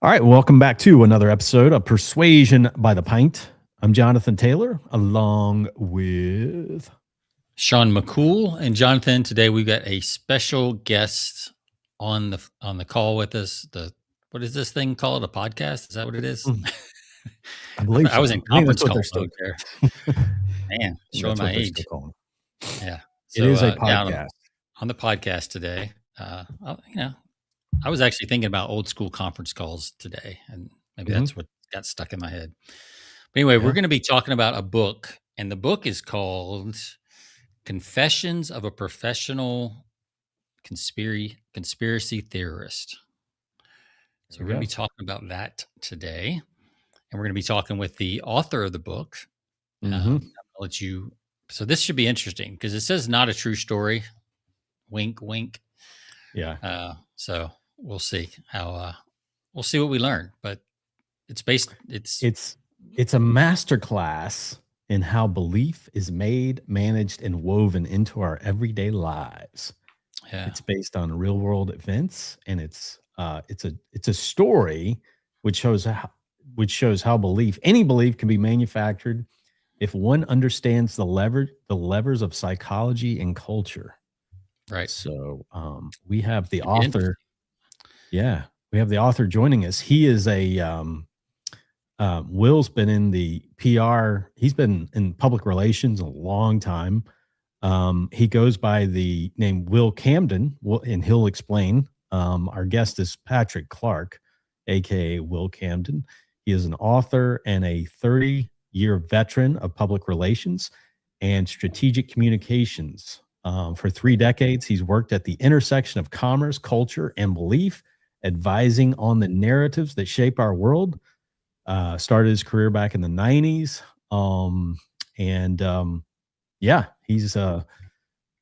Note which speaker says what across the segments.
Speaker 1: All right, welcome back to another episode of Persuasion by the Pint. I'm Jonathan Taylor, along with
Speaker 2: Sean McCool and Jonathan. Today we've got a special guest on the call with us. What is this thing called? A podcast? Is that what it is?
Speaker 1: I believe
Speaker 2: I was in
Speaker 1: I think
Speaker 2: conference
Speaker 1: that's what
Speaker 2: call
Speaker 1: they're still
Speaker 2: mode there. Man, showing
Speaker 1: that's
Speaker 2: my
Speaker 1: what they're
Speaker 2: age.
Speaker 1: still calling.
Speaker 2: Yeah,
Speaker 1: It is a podcast.
Speaker 2: Yeah, on the podcast today. I was actually thinking about old school conference calls today, and maybe that's what got stuck in my head. But anyway, we're going to be talking about a book, and the book is called Confessions of a Professional Conspiracy Theorist. So we're going to be talking about that today, and we're going to be talking with the author of the book. I'll let you. So this should be interesting because it says not a true story. Wink, wink.
Speaker 1: Yeah.
Speaker 2: So we'll see how. We'll see what we learn, but it's based. It's
Speaker 1: a masterclass in how belief is made, managed, and woven into our everyday lives.
Speaker 2: Yeah.
Speaker 1: It's based on real world events, and it's a story which shows how any belief can be manufactured if one understands the levers of psychology and culture.
Speaker 2: Right.
Speaker 1: So we have the author. Yeah, we have the author joining us. He is Will's been in the PR. He's been in public relations a long time. He goes by the name Will Camden, and he'll explain. Our guest is Patrick Clark, aka Will Camden. He is an author and a 30-year veteran of public relations and strategic communications. For 3 decades, he's worked at the intersection of commerce, culture, and belief, advising on the narratives that shape our world. Started his career back in the 90s.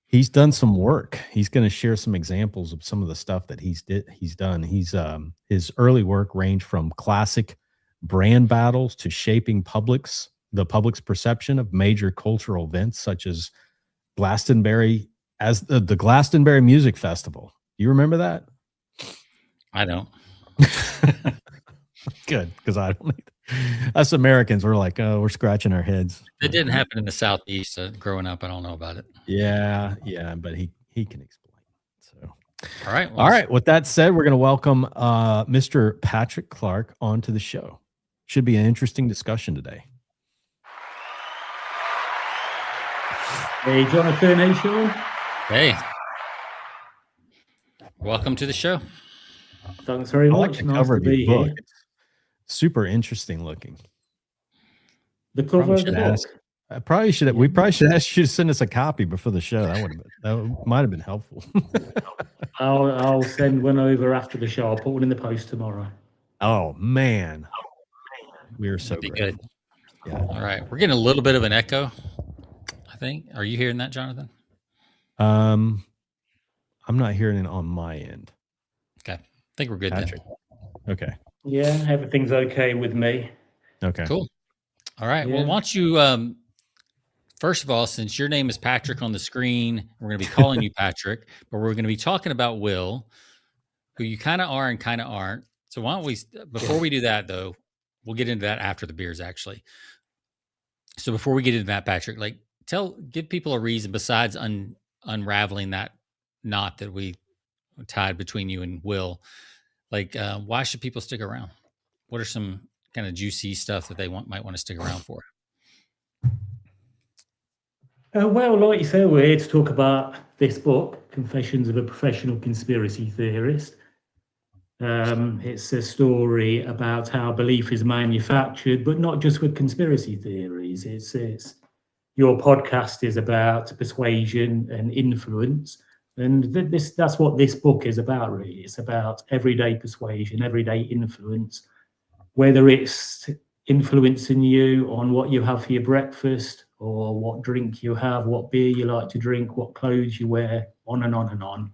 Speaker 1: He's done some work. He's going to share some examples of some of the stuff that he's done. His early work ranged from classic brand battles to shaping the public's perception of major cultural events such as Glastonbury, as the Glastonbury Music Festival. Do you remember that?
Speaker 2: I don't.
Speaker 1: Good, because I don't. Us Americans, we're like, oh, we're scratching our heads.
Speaker 2: It didn't happen in the Southeast. Growing up, I don't know about it.
Speaker 1: Yeah, but he can explain. So,
Speaker 2: all right.
Speaker 1: All right. With that said, we're going to welcome Mr. Patrick Clark onto the show. Should be an interesting discussion today.
Speaker 3: Hey, Jonathan. Hey, Sean.
Speaker 2: Hey. Welcome to the show.
Speaker 3: Thanks very much.
Speaker 1: I like the cover of the book. It's super interesting looking.
Speaker 3: The cover of the book.
Speaker 1: I probably should. We probably should ask you to send us a copy before the show. That might have been helpful.
Speaker 3: I'll send one over after the show. I'll put one in the post tomorrow.
Speaker 1: Oh man, we're so
Speaker 2: good. Yeah. All right, we're getting a little bit of an echo, I think. Are you hearing that, Jonathan?
Speaker 1: I'm not hearing it on my end.
Speaker 2: Okay, I think we're good,
Speaker 1: Patrick. Then. Okay.
Speaker 3: Yeah, everything's okay with me.
Speaker 1: Okay.
Speaker 2: Cool. All right. Yeah. Well, why don't you, first of all, since your name is Patrick on the screen, we're going to be calling you Patrick, but we're going to be talking about Will, who you kind of are and kind of aren't. So why don't we, before we do that though, we'll get into that after the beers actually. So before we get into that, Patrick, give people a reason besides unraveling that knot that we tied between you and Will. Why should people stick around? What are some kind of juicy stuff that they might want to stick around for?
Speaker 3: Well, like you said, we're here to talk about this book, Confessions of a Professional Conspiracy Theorist. It's a story about how belief is manufactured, but not just with conspiracy theories. It's your podcast is about persuasion and influence. And that's what this book is about, really. It's about everyday persuasion, everyday influence, whether it's influencing you on what you have for your breakfast or what drink you have, what beer you like to drink, what clothes you wear, on and on and on.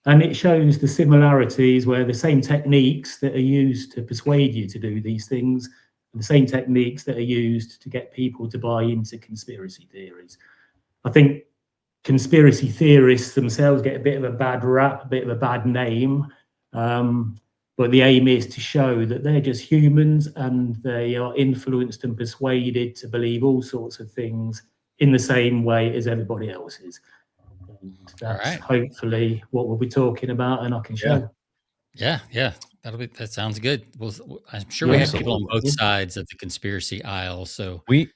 Speaker 3: And it shows the similarities where the same techniques that are used to persuade you to do these things are the same techniques that are used to get people to buy into conspiracy theories. I think conspiracy theorists themselves get a bit of a bad rap, a bit of a bad name. but the aim is to show that they're just humans and they are influenced and persuaded to believe all sorts of things in the same way as everybody else is. And that's hopefully what we'll be talking about, and I can show.
Speaker 2: Yeah, that sounds good. Well, I'm sure we have people on both sides of the conspiracy aisle, so
Speaker 1: we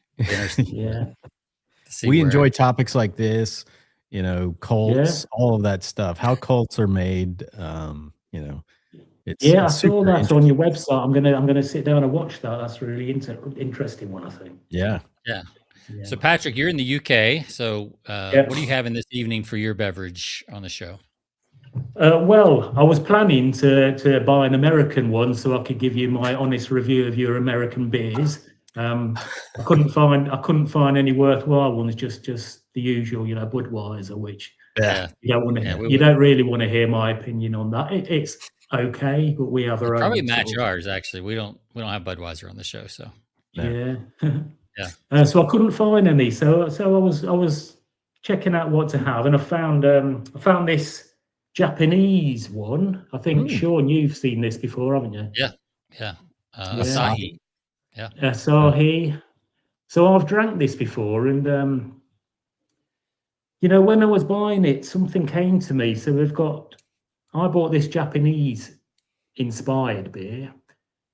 Speaker 1: enjoy topics like this, cults, all of that stuff, how cults are made.
Speaker 3: I saw that on your website. I'm gonna sit down and watch that. That's a really interesting one, I think.
Speaker 1: Yeah.
Speaker 2: So Patrick, you're in the UK. So what do you have in this evening for your beverage on the show?
Speaker 3: Well, I was planning to buy an American one so I could give you my honest review of your American beers. I couldn't find any worthwhile ones. Just the usual, Budweiser, which you don't want to. You don't really want to hear my opinion on that. It's okay, but we have our own.
Speaker 2: Probably match ours. Actually, we don't have Budweiser on the show, so
Speaker 3: yeah. So I couldn't find any. So I was checking out what to have, and I found this Japanese one. I think Sean, you've seen this before, haven't you?
Speaker 2: Yeah. Asahi. Yeah.
Speaker 3: Asahi. So I've drank this before, and when I was buying it, something came to me. So I bought this Japanese inspired beer.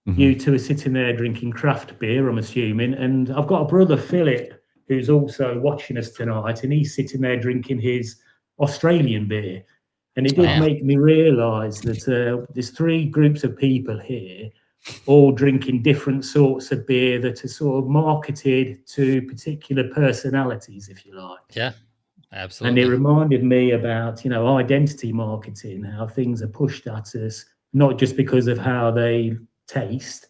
Speaker 3: You two are sitting there drinking craft beer, I'm assuming, and I've got a brother, Philip, who's also watching us tonight, and he's sitting there drinking his Australian beer. And it did make me realise that there's three groups of people here, all drinking different sorts of beer that are sort of marketed to particular personalities, if you like.
Speaker 2: Yeah, absolutely.
Speaker 3: And it reminded me about, identity marketing, how things are pushed at us, not just because of how they taste,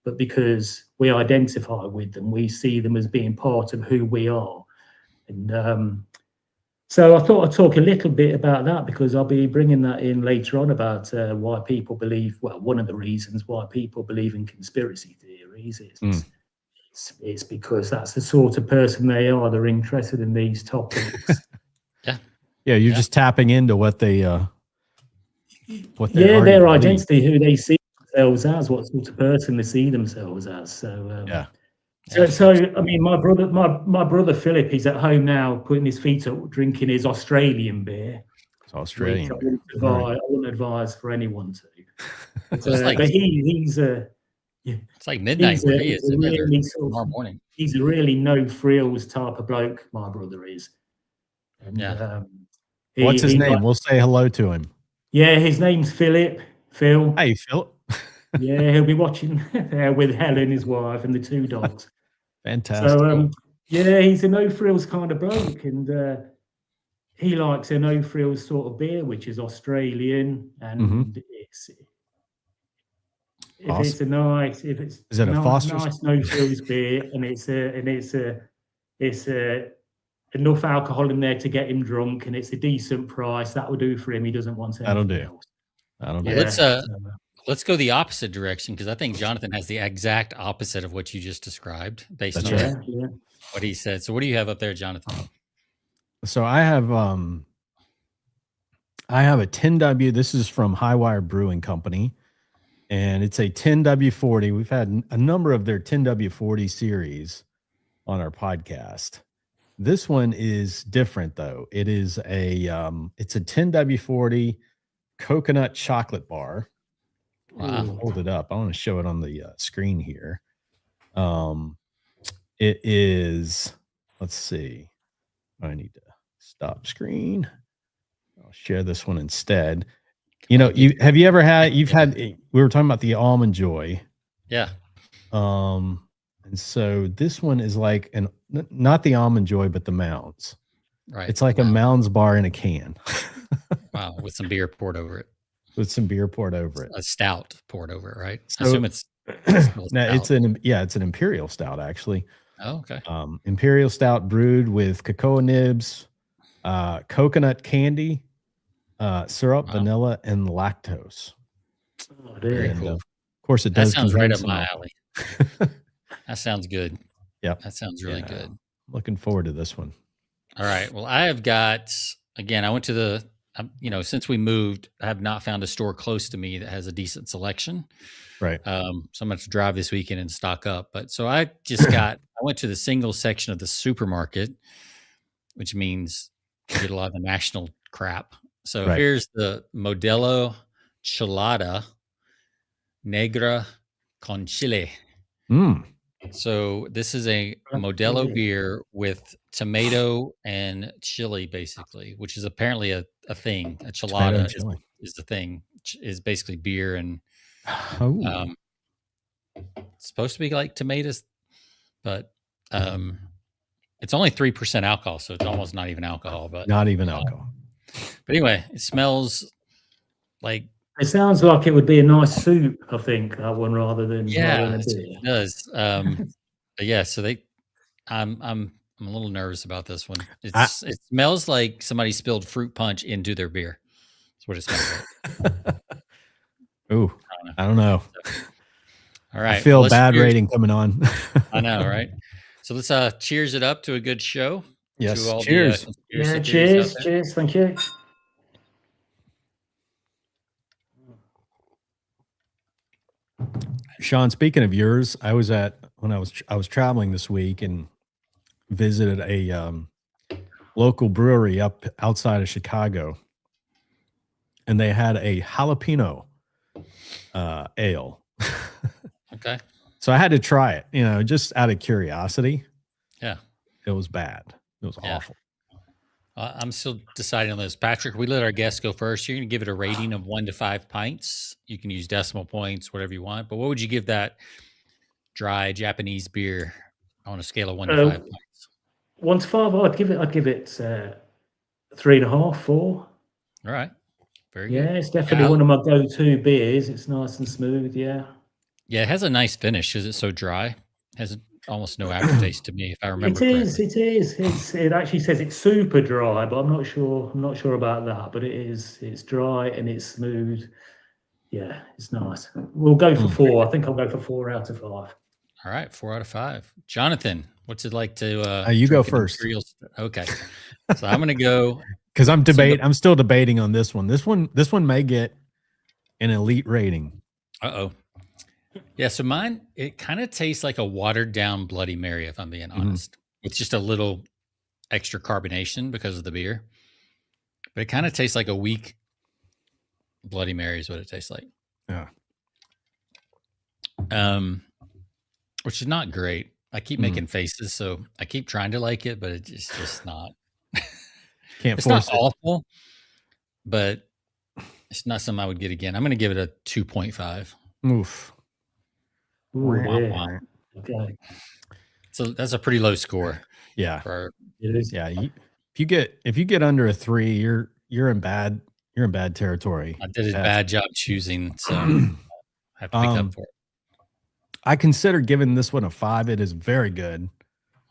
Speaker 3: but because we identify with them. We see them as being part of who we are. And so I thought I'd talk a little bit about that, because I'll be bringing that in later on about why people believe, one of the reasons why people believe in conspiracy theories is it's because that's the sort of person they are. They're interested in these topics.
Speaker 1: You're just tapping into what they
Speaker 3: their identity, who they see themselves as, what sort of person they see themselves as. So So I mean, my brother Philip, he's at home now, putting his feet up, drinking his Australian beer.
Speaker 1: It's Australian.
Speaker 3: I wouldn't advise for anyone to. But he's
Speaker 2: it's like midnight where he is tomorrow morning.
Speaker 3: He's a really no frills type of bloke. My brother is. And,
Speaker 1: what's his name? We'll say hello to him.
Speaker 3: Yeah, his name's Philip. Phil.
Speaker 1: Hey, Phil.
Speaker 3: Yeah, he'll be watching with Helen, his wife, and the two dogs.
Speaker 1: Fantastic.
Speaker 3: So, he's a no frills kind of bloke, and he likes a no frills sort of beer, which is Australian, and it's a nice no frills beer, and it's enough alcohol in there to get him drunk, and it's a decent price. That will do for him. He doesn't want anything else.
Speaker 1: That'll do.
Speaker 2: Let's go the opposite direction, because I think Jonathan has the exact opposite of what you just described based on what he said. So what do you have up there, Jonathan?
Speaker 1: So I have a 10W. This is from Highwire Brewing Company, and it's a 10W40. We've had a number of their 10W40 series on our podcast. This one is different, though. It is it's a 10W40 coconut chocolate bar.
Speaker 2: Wow.
Speaker 1: Hold it up. I want to show it on the screen here. It is, let's see. I need to stop screen. I'll share this one instead. We were talking about the Almond Joy.
Speaker 2: Yeah.
Speaker 1: And so this one is like not the Almond Joy, but the Mounds.
Speaker 2: Right.
Speaker 1: It's like a Mounds bar in a can.
Speaker 2: Wow. With some beer poured over it.
Speaker 1: A
Speaker 2: stout poured over it, right?
Speaker 1: So,
Speaker 2: I assume it's
Speaker 1: it's an imperial stout, actually.
Speaker 2: Oh, okay.
Speaker 1: Imperial stout brewed with cocoa nibs, coconut candy, syrup, vanilla, and lactose.
Speaker 3: Oh, very cool.
Speaker 1: Of course, it does.
Speaker 2: That sounds right up my alley. That sounds good.
Speaker 1: Yeah,
Speaker 2: that sounds really good.
Speaker 1: Looking forward to this one.
Speaker 2: All right. Well, I have got, again, I went to the since we moved, I have not found a store close to me that has a decent selection.
Speaker 1: Right.
Speaker 2: So I'm going to drive this weekend and stock up. But so I went to the single section of the supermarket, which means you get a lot of the national crap. So here's the Modelo Chelada Negra con Chile. So this is a Modelo beer with tomato and chili, basically, which is apparently a thing. A chelada is the thing. Is basically beer and it's supposed to be like tomatoes, but it's only 3% alcohol, so it's almost not even alcohol. But
Speaker 1: not even alcohol.
Speaker 2: But anyway, it smells like.
Speaker 3: It sounds like it would be a nice soup, I think, that one, rather than
Speaker 2: it does. But yeah, so I'm a little nervous about this one. It smells like somebody spilled fruit punch into their beer. That's what it smells like.
Speaker 1: Ooh, I don't know.
Speaker 2: All right,
Speaker 1: I feel bad rating coming on.
Speaker 2: I know, right? So let's cheers it up to a good show.
Speaker 1: Yes,
Speaker 2: to all
Speaker 1: cheers.
Speaker 3: Cheers. Thank you.
Speaker 1: Sean, speaking of yours, I was traveling this week and visited a local brewery up outside of Chicago, and they had a jalapeno ale.
Speaker 2: Okay.
Speaker 1: So I had to try it, just out of curiosity.
Speaker 2: Yeah.
Speaker 1: It was bad. It was awful.
Speaker 2: I'm still deciding on this. Patrick, we let our guests go first. You're going to give it a rating of 1 to 5 pints. You can use decimal points, whatever you want. But what would you give that dry Japanese beer on a scale of 1 to 5 pints?
Speaker 3: 1 to 5, I'd give it 3.5, 4.
Speaker 2: All right. Very good.
Speaker 3: Yeah, it's definitely one of my go-to beers. It's nice and smooth. Yeah.
Speaker 2: Yeah, it has a nice finish because it's so dry. It has almost no aftertaste to me, if I remember correctly.
Speaker 3: It is. It actually says it's super dry, but I'm not sure about that. But it is. It's dry and it's smooth. Yeah, it's nice. We'll go for 4. I think I'll go for 4 out of 5.
Speaker 2: All right, 4 out of 5. Jonathan, what's it like to?
Speaker 1: You go first.
Speaker 2: Okay, so I'm going to go
Speaker 1: because I'm still debating on this one. This one may get an elite rating.
Speaker 2: Uh-oh. Yeah, so mine, it kind of tastes like a watered down Bloody Mary, if I'm being honest. It's just a little extra carbonation because of the beer. But it kind of tastes like a weak Bloody Mary is what it tastes like.
Speaker 1: Yeah.
Speaker 2: Which is not great. I keep making faces, so I keep trying to like it, but it's just not.
Speaker 1: It's not
Speaker 2: awful, but it's not something I would get again. I'm going to give it a 2.5.
Speaker 1: Oof.
Speaker 3: Wow. Okay.
Speaker 2: So that's a pretty low score.
Speaker 1: Yeah.
Speaker 3: It is.
Speaker 1: Yeah. If you get under a 3, you're in bad territory.
Speaker 2: I did a bad job choosing, so I have to pick up for it.
Speaker 1: I consider giving this one a 5. It is very good.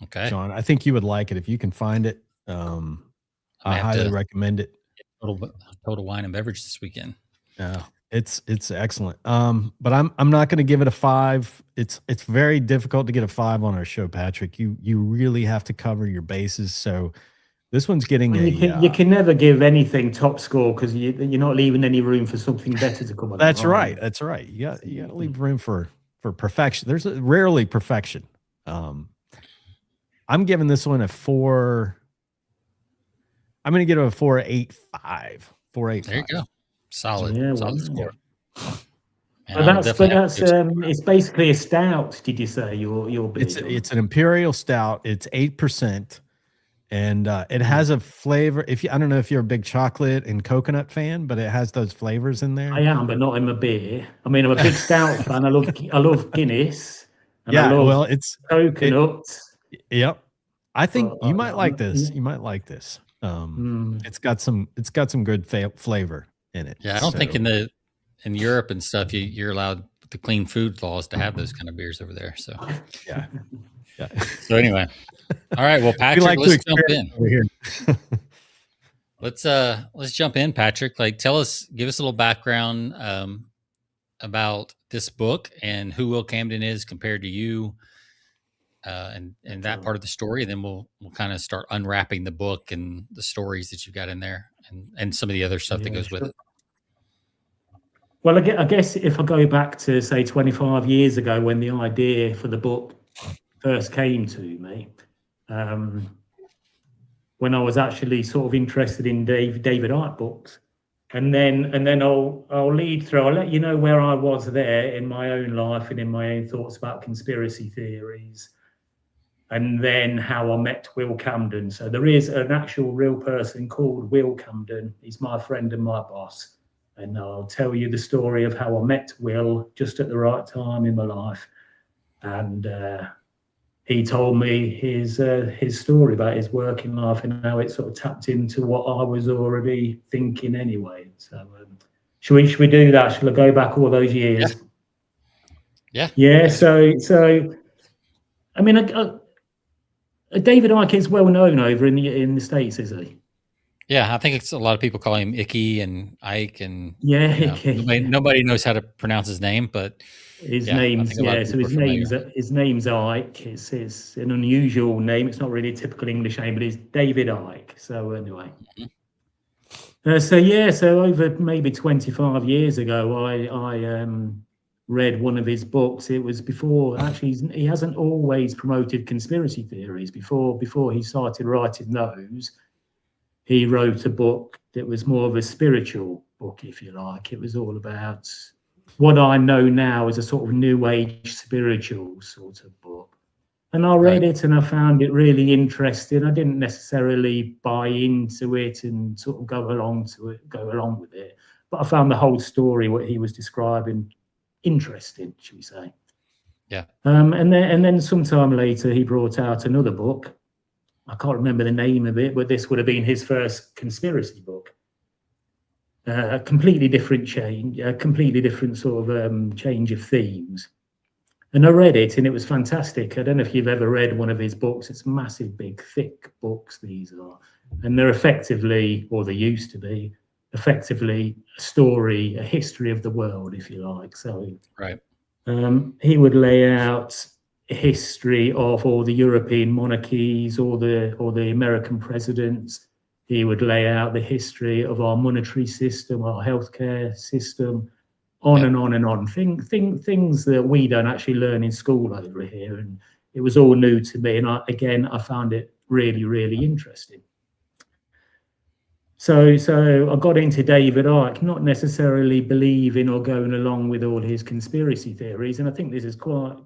Speaker 2: Okay.
Speaker 1: Sean, I think you would like it if you can find it. I highly recommend it.
Speaker 2: Total Wine and Beverage this weekend.
Speaker 1: Yeah, it's excellent. But I'm not going to give it a 5. It's very difficult to get a 5 on our show, Patrick. You really have to cover your bases. So this one's getting
Speaker 3: you can never give anything top score because you're not leaving any room for something better to come along.
Speaker 1: That's right. That's right. You got to leave room for perfection. There's rarely perfection. I'm giving this one a 4. I'm going to give it a 4.85. 4.85.
Speaker 2: There you go. Solid. Solid score.
Speaker 3: But that's it's basically a stout. Did you say your beer?
Speaker 1: It's an imperial stout. It's 8%, and it has a flavor. I don't know if you're a big chocolate and coconut fan, but it has those flavors in there.
Speaker 3: I am, but not in my beer. I mean, I'm a big stout fan. I love Guinness. And
Speaker 1: it's
Speaker 3: coconut.
Speaker 1: Yep. I think you might like this. You might like this. It's got some good flavor in it.
Speaker 2: Yeah, I don't think in Europe and stuff you're allowed the clean food laws to have those kind of beers over there. So
Speaker 1: yeah.
Speaker 2: So anyway, all right. Well, Patrick, let's jump in
Speaker 1: over here.
Speaker 2: Let's jump in, Patrick. Give us a little background about this book and who Will Camden is compared to you. And that part of the story, and then we'll kind of start unwrapping the book and the stories that you've got in there. and some of the other stuff that goes with it.
Speaker 3: Well, I guess if I go back to, say, 25 years ago, when the idea for the book first came to me, when I was actually sort of interested in David Icke books, and then I'll lead through. I'll let you know where I was there in my own life and in my own thoughts about conspiracy theories, and then how I met Will Camden. So there is an actual real person called Will Camden. He's my friend and my boss. And I'll tell you the story of how I met Will just at the right time in my life. And he told me his story about his working life and how it sort of tapped into what I was already thinking anyway. So should we do that? Shall I go back all those years? Yeah. So I mean, David Icke is well known over in the States, is he?
Speaker 2: Yeah, I think it's a lot of people call him Icky and Ike, and
Speaker 3: Icky.
Speaker 2: Nobody knows how to pronounce his name, but
Speaker 3: his name's So his name's Ike. It's an unusual name. It's not really a typical English name, but it's David Icke. So anyway, so over maybe 25 years ago, I read one of his books. It was before, actually, he hasn't always promoted conspiracy theories. Before he started writing those, he wrote a book that was more of a spiritual book, if you like. It was all about what I know now as a sort of new age spiritual sort of book. And I read it and I found it really interesting. I didn't necessarily buy into it and sort of go along with it, but I found the whole story, what he was describing, interesting, should we say.
Speaker 2: Yeah.
Speaker 3: And then sometime later he brought out another book. I can't remember the name of it, but this would have been his first conspiracy book. A completely different change, a completely different sort of change of themes. And I read it and it was fantastic. I don't know if you've ever read one of his books. It's massive, big, thick books, these are. And they're effectively, or they used to be, effectively a story, a history of the world, if you like. So he would lay out history of all the European monarchies, or the American presidents. He would lay out the history of our monetary system, our healthcare system, on and on and on. Things that we don't actually learn in school over here, and it was all new to me. And I found it really, really interesting. So I got into David Icke, not necessarily believing or going along with all his conspiracy theories. And I think this is quite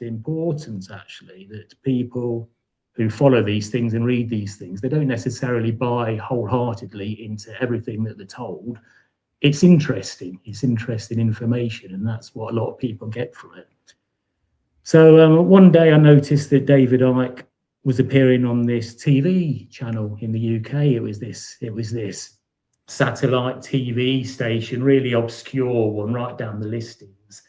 Speaker 3: important, actually, that people who follow these things and read these things, they don't necessarily buy wholeheartedly into everything that they're told. It's interesting. It's interesting information, and that's what a lot of people get from it. So one day I noticed that David Icke was appearing on this TV channel in the UK. It was this satellite TV station, really obscure one, right down the listings.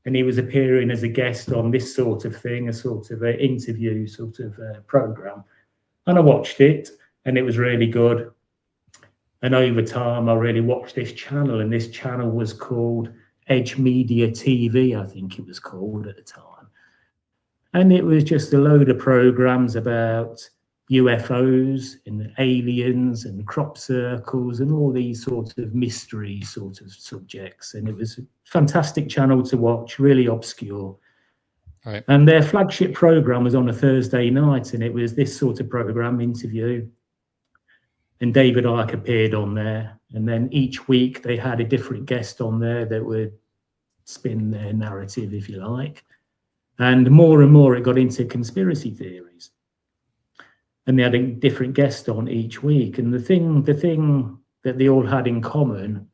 Speaker 3: And he was appearing as a guest on this sort of thing, a sort of an interview sort of program. And I watched it, and it was really good. And over time, I really watched this channel, and this channel was called Edge Media TV, I think it was called at the time. And it was just a load of programs about UFOs and aliens and crop circles and all these sorts of mystery sort of subjects. And it was a fantastic channel to watch, really obscure.
Speaker 2: Right.
Speaker 3: And their flagship program was on a Thursday night, and it was this sort of program, interview. And David Icke appeared on there. And then each week they had a different guest on there that would spin their narrative, if you like. And more it got into conspiracy theories. And they had a different guest on each week. And the thing that they all had in common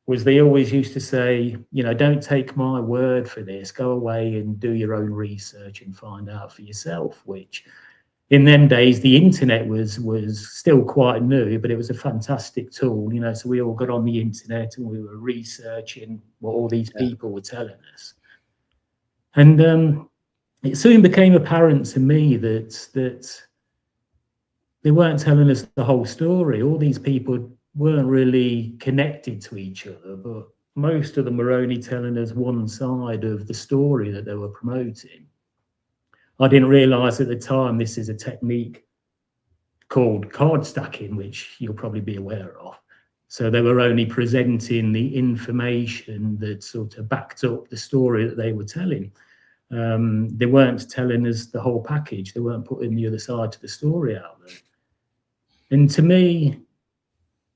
Speaker 3: was they always used to say, don't take my word for this. Go away and do your own research and find out for yourself, which in them days, the internet was still quite new, but it was a fantastic tool, so we all got on the internet and we were researching what all these people were telling us. And it soon became apparent to me that they weren't telling us the whole story. All these people weren't really connected to each other, but most of them were only telling us one side of the story that they were promoting. I didn't realize at the time this is a technique called card stacking, which you'll probably be aware of. So they were only presenting the information that sort of backed up the story that they were telling. They weren't telling us the whole package. They weren't putting the other side to the story out there. And to me,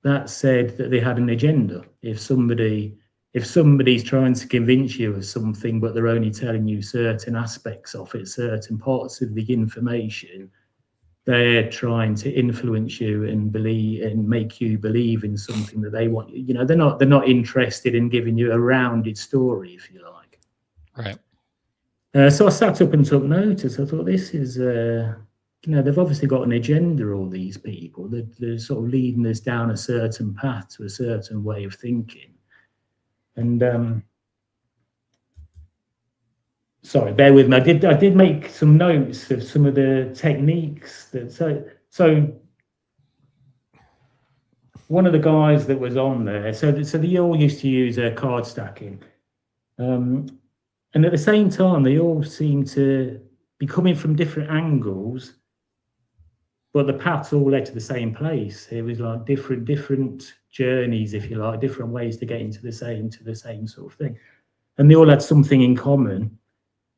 Speaker 3: that said that they had an agenda. If somebody's trying to convince you of something, but they're only telling you certain aspects of it, certain parts of the information, they're trying to influence you and believe and make you believe in something that they want. You know, they're not interested in giving you a rounded story, if you like.
Speaker 2: Right.
Speaker 3: So I sat up and took notice. I thought, this is, they've obviously got an agenda, all these people. They're sort of leading us down a certain path to a certain way of thinking. And sorry, bear with me. I did make some notes of some of the techniques that so one of the guys that was on there, so they all used to use card stacking. And at the same time, they all seem to be coming from different angles, but the paths all led to the same place. It was like different journeys, if you like, different ways to get into the same sort of thing. And they all had something in common.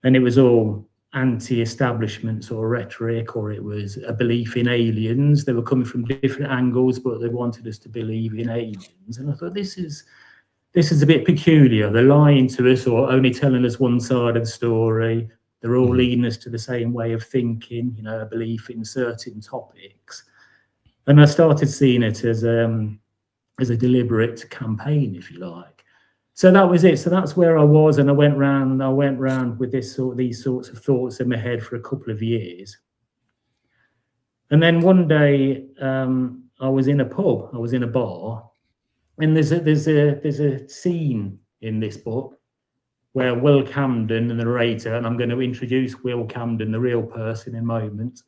Speaker 3: And it was all anti-establishment sort of rhetoric, or it was a belief in aliens. They were coming from different angles, but they wanted us to believe in aliens. And I thought, this is a bit peculiar. They're lying to us or only telling us one side of the story. They're all leading us to the same way of thinking, you know, a belief in certain topics. And I started seeing it as a deliberate campaign, if you like. So that was it. So that's where I was, and I went round with these sorts of thoughts in my head for a couple of years. And then one day, I was in a pub, I was in a bar, and there's a scene in this book where Will Camden, the narrator, and I'm going to introduce Will Camden, the real person, in a moment.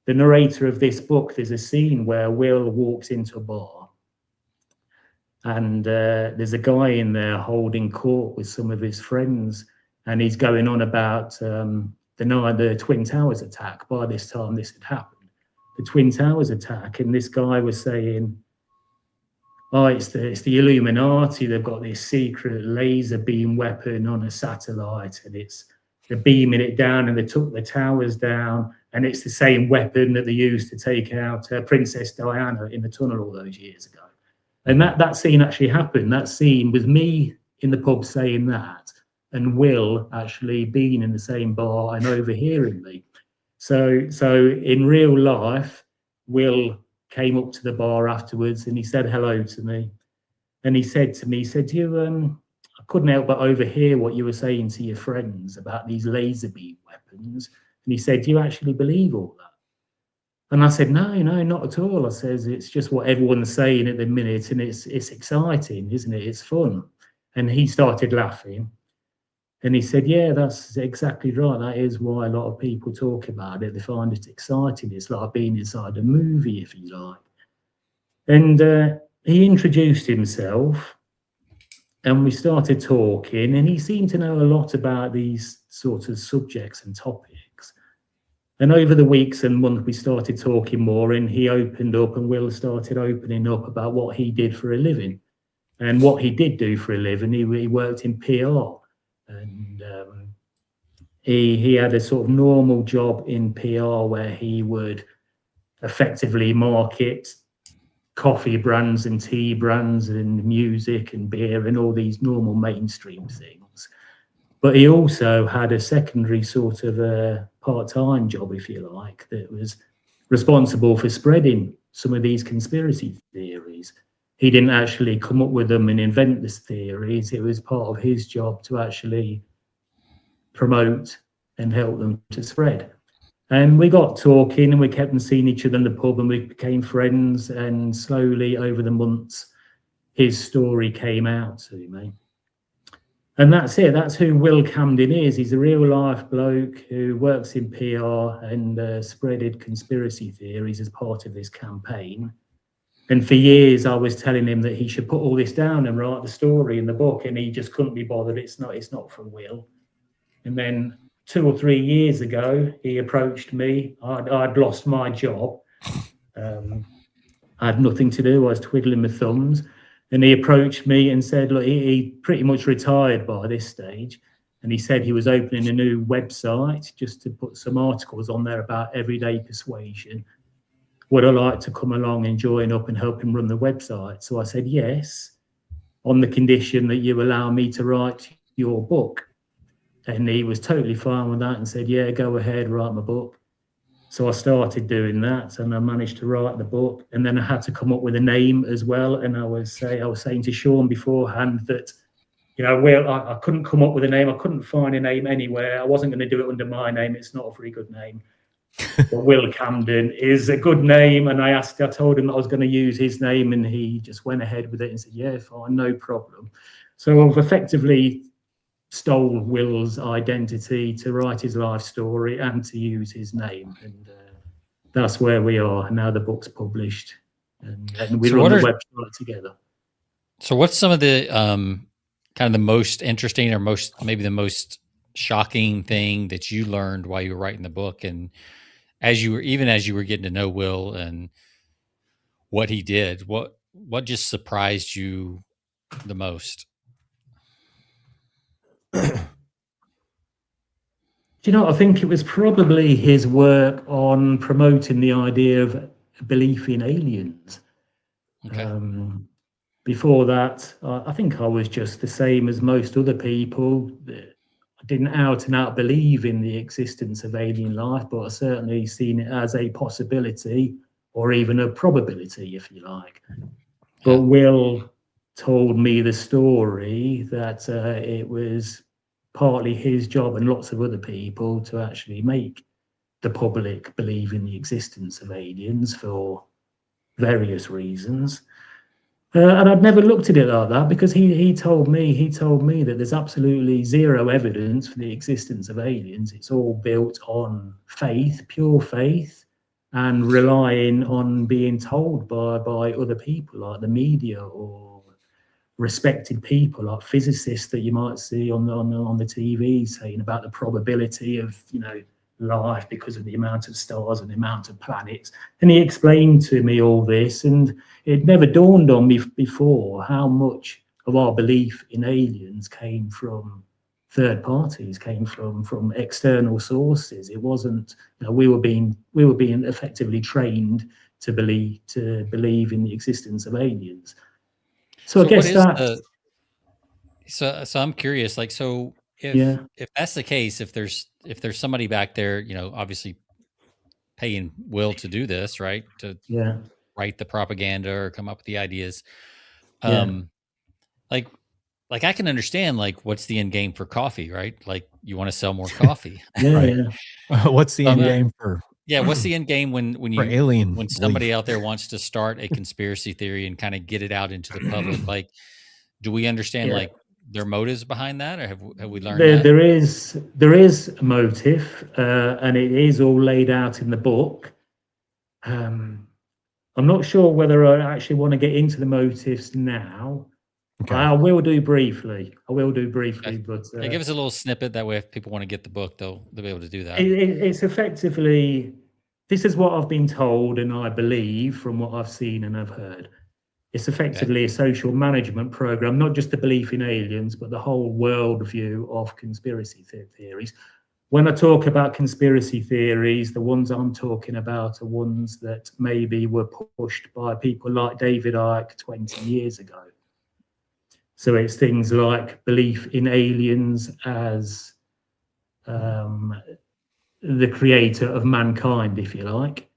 Speaker 3: The narrator of this book, there's a scene where Will walks into a bar, and there's a guy in there holding court with some of his friends, and he's going on about the Twin Towers attack. By this time, this had happened, the Twin Towers attack, and this guy was saying, "Oh, it's the Illuminati. They've got this secret laser beam weapon on a satellite, and they're beaming it down, and they took the towers down, and it's the same weapon that they used to take out Princess Diana in the tunnel all those years ago." And that scene actually happened. That scene was me in the pub saying that, and Will actually being in the same bar and overhearing me. So in real life, Will came up to the bar afterwards and he said hello to me. And he said to me, I couldn't help but overhear what you were saying to your friends about these laser beam weapons. And he said, "Do you actually believe all that?" And I said, no, not at all. I says, it's just what everyone's saying at the minute, and it's exciting, isn't it? It's fun. And he started laughing. And he said, yeah, that's exactly right. That is why a lot of people talk about it. They find it exciting. It's like being inside a movie, if you like. And he introduced himself, and we started talking, and he seemed to know a lot about these sorts of subjects and topics. And over the weeks and months, we started talking more, and he opened up, and Will started opening up about what he did for a living. And what he did do for a living, he worked in PR, and he had a sort of normal job in PR where he would effectively market coffee brands and tea brands and music and beer and all these normal mainstream things. But he also had a secondary sort of a part-time job, if you like, that was responsible for spreading some of these conspiracy theories. He didn't actually come up with them and invent these theories. It was part of his job to actually promote and help them to spread. And we got talking, and we kept on seeing each other in the pub, and we became friends. And slowly over the months, his story came out to me. And that's it. That's who Will Camden is. He's a real life bloke who works in PR and spreaded conspiracy theories as part of this campaign. And for years, I was telling him that he should put all this down and write the story in the book, and he just couldn't be bothered. It's not from Will. And then 2 or 3 years ago, he approached me. I'd lost my job, I had nothing to do. I was twiddling my thumbs. And he approached me and said, look, he pretty much retired by this stage. And he said he was opening a new website just to put some articles on there about everyday persuasion. Would I like to come along and join up and help him run the website? So I said, yes, on the condition that you allow me to write your book. And he was totally fine with that and said, yeah, go ahead, write my book. So I started doing that, and I managed to write the book. And then I had to come up with a name as well. And I was saying to Sean beforehand that, you know, well, I couldn't come up with a name. I couldn't find a name anywhere. I wasn't going to do it under my name. It's not a very good name. But Will Camden is a good name. And I told him that I was going to use his name, and he just went ahead with it and said, yeah, fine, no problem. So I've effectively stole Will's identity to write his life story and to use his name, and that's where we are now. The book's published, and we run the website together.
Speaker 2: So what's some of the kind of the most interesting or maybe the most shocking thing that you learned while you were writing the book, and as you were getting to know Will and what he did, what just surprised you the most?
Speaker 3: You know, I think it was probably his work on promoting the idea of belief in aliens.
Speaker 2: Okay.
Speaker 3: Before that, I think I was just the same as most other people. I didn't out and out believe in the existence of alien life, but I certainly seen it as a possibility or even a probability, if you like. Yeah. But Will told me the story that it was partly his job and lots of other people to actually make the public believe in the existence of aliens for various reasons. And I'd never looked at it like that, because he told me that there's absolutely zero evidence for the existence of aliens. It's all built on faith, pure faith, and relying on being told by other people like the media or respected people like physicists that you might see on the TV saying about the probability of, you know, life because of the amount of stars and the amount of planets. And he explained to me all this, and it never dawned on me before how much of our belief in aliens came from third parties, came from external sources. It wasn't, you know, we were being effectively trained to believe in the existence of aliens. So I guess that.
Speaker 2: So I'm curious, like, so if that's the case, if there's somebody back there, you know, obviously paying Will to do this, right? To write the propaganda or come up with the ideas. Like I can understand, like, what's the end game for coffee, right? Like, you want to sell more coffee.
Speaker 1: What's the end game for?
Speaker 2: Yeah, what's the end game when
Speaker 1: alien
Speaker 2: somebody out there wants to start a conspiracy theory and kind of get it out into the public? Like, do we understand like their motives behind that, or have we learned that?
Speaker 3: There is a motive, and it is all laid out in the book. I'm not sure whether I actually want to get into the motives now. Okay. I will do briefly.
Speaker 2: Okay.
Speaker 3: But
Speaker 2: give us a little snippet. That way, if people want to get the book, they'll be able to do that.
Speaker 3: It's effectively, this is what I've been told, and I believe from what I've seen and I've heard. It's effectively a social management program, not just the belief in aliens, but the whole worldview of conspiracy theories. When I talk about conspiracy theories, the ones I'm talking about are ones that maybe were pushed by people like David Icke 20 years ago. So it's things like belief in aliens as the creator of mankind, if you like.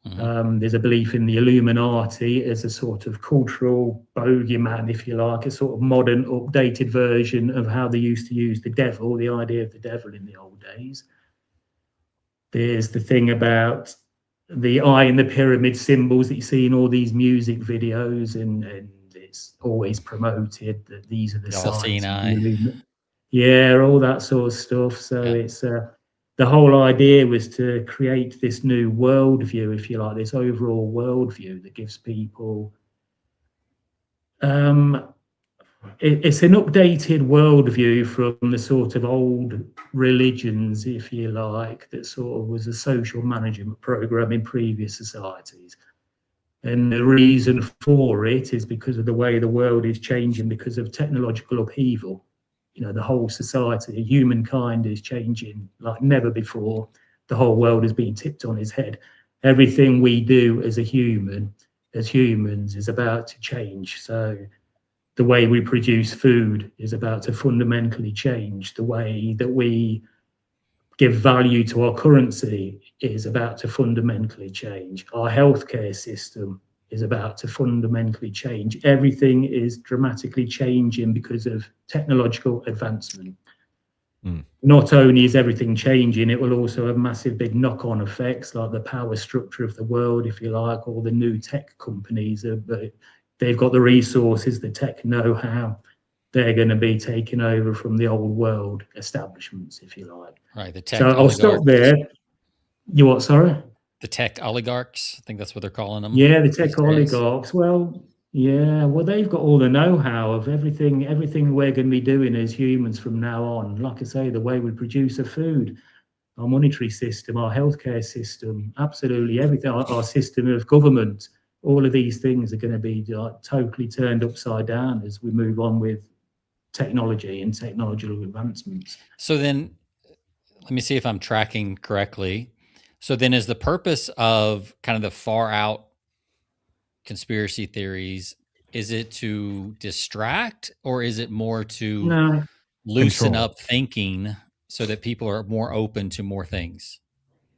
Speaker 3: There's a belief in the Illuminati as a sort of cultural bogeyman, if you like, a sort of modern, updated version of how they used to use the devil, the idea of the devil in the old days. There's the thing about the eye in the pyramid symbols that you see in all these music videos, and it's always promoted that these are the signs. All that sort of stuff. So it's the whole idea was to create this new worldview, if you like, this overall worldview that gives people. It's an updated worldview from the sort of old religions, if you like, that sort of was a social management program in previous societies. And the reason for it is because of the way the world is changing because of technological upheaval. The whole society, humankind is changing like never before. The whole world is being tipped on its head. Everything we do as humans, is about to change. So the way we produce food is about to fundamentally change. The way that we give value to our currency is about to fundamentally change. Our healthcare system is about to fundamentally change. Everything is dramatically changing because of technological advancement. Not only is everything changing, it will also have massive big knock-on effects, like the power structure of the world, if you like. All the new tech companies, they've got the resources, the tech know-how. They're going to be taking over from the old world establishments, if you like.
Speaker 2: Right. The tech
Speaker 3: So I'll stop there. You what, sorry?
Speaker 2: The tech oligarchs. I think that's what they're calling them.
Speaker 3: Yeah, the tech oligarchs. Well, yeah, well, they've got all the know-how of everything we're going to be doing as humans from now on. Like I say, the way we produce our food, our monetary system, our healthcare system, absolutely everything, our system of government, all of these things are going to be totally turned upside down as we move on with technology and technological advancements.
Speaker 2: So then, let me see if I'm tracking correctly. So then is the purpose of kind of the far out conspiracy theories, is it to distract, or is it more to loosen up thinking so that people are more open to more things?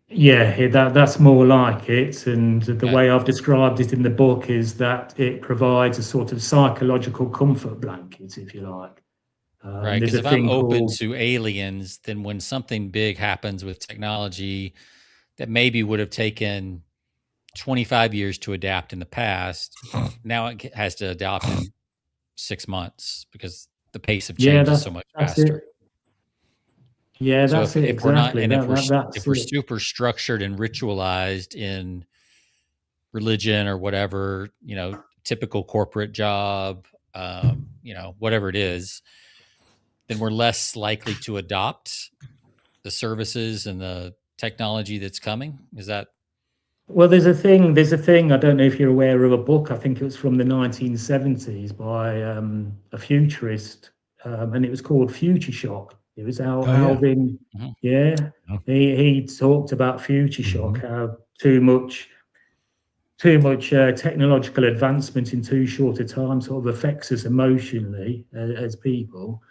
Speaker 3: Yeah, that's more like it. And the way I've described it in the book is that it provides a sort of psychological comfort blanket, if you like.
Speaker 2: Right, because if I'm open to aliens, then when something big happens with technology that maybe would have taken 25 years to adapt in the past, now it has to adapt in 6 months because the pace of change is so much faster.
Speaker 3: Yeah,
Speaker 2: so
Speaker 3: that's
Speaker 2: if,
Speaker 3: it,
Speaker 2: if we're not,
Speaker 3: exactly.
Speaker 2: and if we're super structured and ritualized in religion or whatever, typical corporate job, whatever it is, then we're less likely to adopt the services and the technology that's coming. Is that?
Speaker 3: Well, there's a thing. I don't know if you're aware of a book. I think it was from the 1970s by a futurist, and it was called Future Shock. It was Alvin. Yeah, he talked about future shock, how too much technological advancement in too short a time sort of affects us emotionally as people,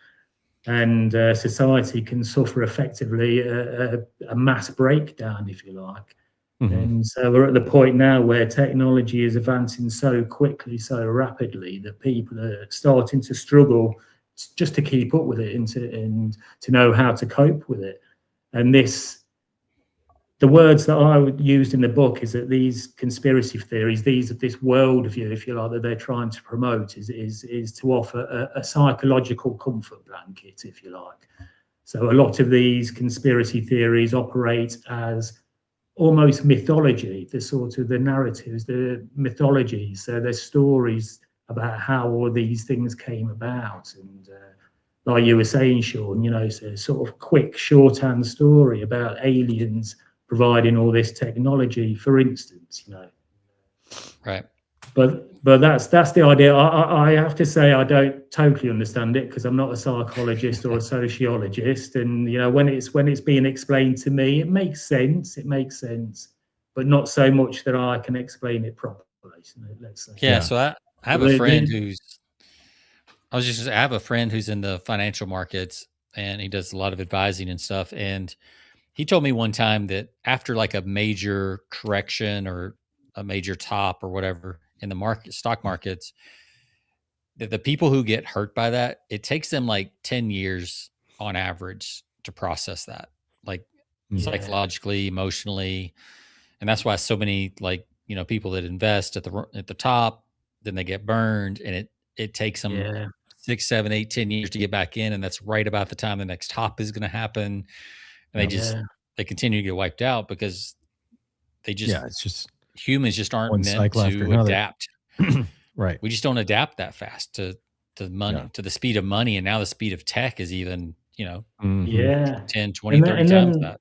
Speaker 3: and society can suffer effectively a mass breakdown, if you like. And so we're at the point now where technology is advancing so quickly, so rapidly, that people are starting to struggle just to keep up with it and to know how to cope with it. And the words that I used in the book is that these conspiracy theories, this worldview, if you like, that they're trying to promote is to offer a psychological comfort blanket, if you like. So a lot of these conspiracy theories operate as almost mythology, the narratives, the mythologies. So there's stories about how all these things came about. And like you were saying, Sean, it's a sort of quick shorthand story about aliens providing all this technology, for instance,
Speaker 2: Right.
Speaker 3: But that's the idea. I have to say I don't totally understand it because I'm not a psychologist or a sociologist. And when it's being explained to me, it makes sense. But not so much that I can explain it properly. Let's say.
Speaker 2: Yeah. So I have a friend I have a friend who's in the financial markets, and he does a lot of advising and stuff. And he told me one time that after like a major correction or a major top or whatever in the stock markets, that the people who get hurt by that, it takes them like 10 years on average to process that, like psychologically, emotionally. And that's why so many people that invest at the top, then they get burned, and it takes them 6, 7, 8, 10 years to get back in. And that's right about the time the next top is going to happen. And they continue to get wiped out because it's just humans just aren't meant to adapt.
Speaker 1: Right.
Speaker 2: We just don't adapt that fast to money, to the speed of money. And now the speed of tech is even, 10, 20, 30 times that.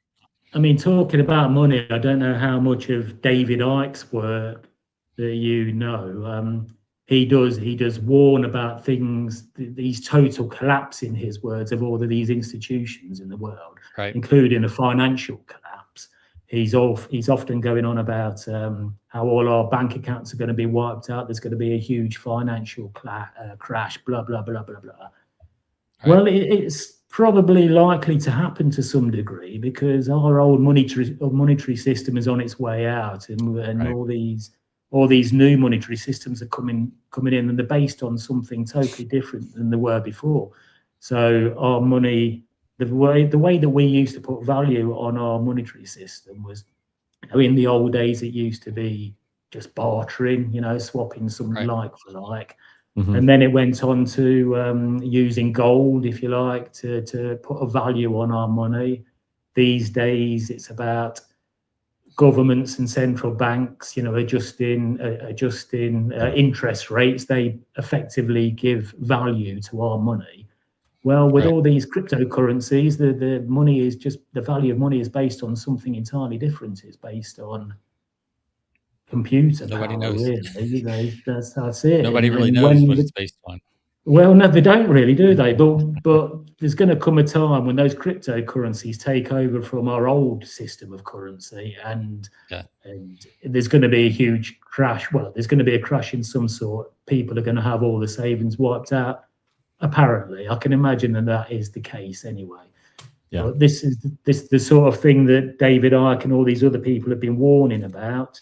Speaker 3: I mean, talking about money, I don't know how much of David Icke's work that you know. He does warn about things, these total collapse, in his words, of all of these institutions in the world,
Speaker 2: Right.
Speaker 3: including a financial collapse. He's often going on about how all our bank accounts are going to be wiped out. There's going to be a huge financial crash. Blah blah blah blah blah.
Speaker 2: Right.
Speaker 3: Well, it's probably likely to happen to some degree because our old monetary system is on its way out, and
Speaker 2: Right.
Speaker 3: all these new monetary systems are coming in, and they're based on something totally different than they were before. So our money, the way that we used to put value on our monetary system was, in the old days, it used to be just bartering, swapping some
Speaker 2: Right.
Speaker 3: like for like. And then it went on to using gold, if you like, to put a value on our money. These days, it's about governments and central banks, adjusting interest rates. They effectively give value to our money. Well, with
Speaker 2: Right.
Speaker 3: all these cryptocurrencies, the money is just, the value of money is based on something entirely different. It's based on computer
Speaker 2: Nobody
Speaker 3: power,
Speaker 2: knows.
Speaker 3: really. That's it.
Speaker 2: Nobody really
Speaker 3: and
Speaker 2: knows
Speaker 3: when
Speaker 2: what it's based on.
Speaker 3: Well, no, they don't really, do they? But there's going to come a time when those cryptocurrencies take over from our old system of currency, and there's going to be a huge crash. Well, there's going to be a crash in some sort. People are going to have all the savings wiped out. Apparently, I can imagine that is the case anyway.
Speaker 1: Yeah.
Speaker 3: But this is the sort of thing that David Icke and all these other people have been warning about.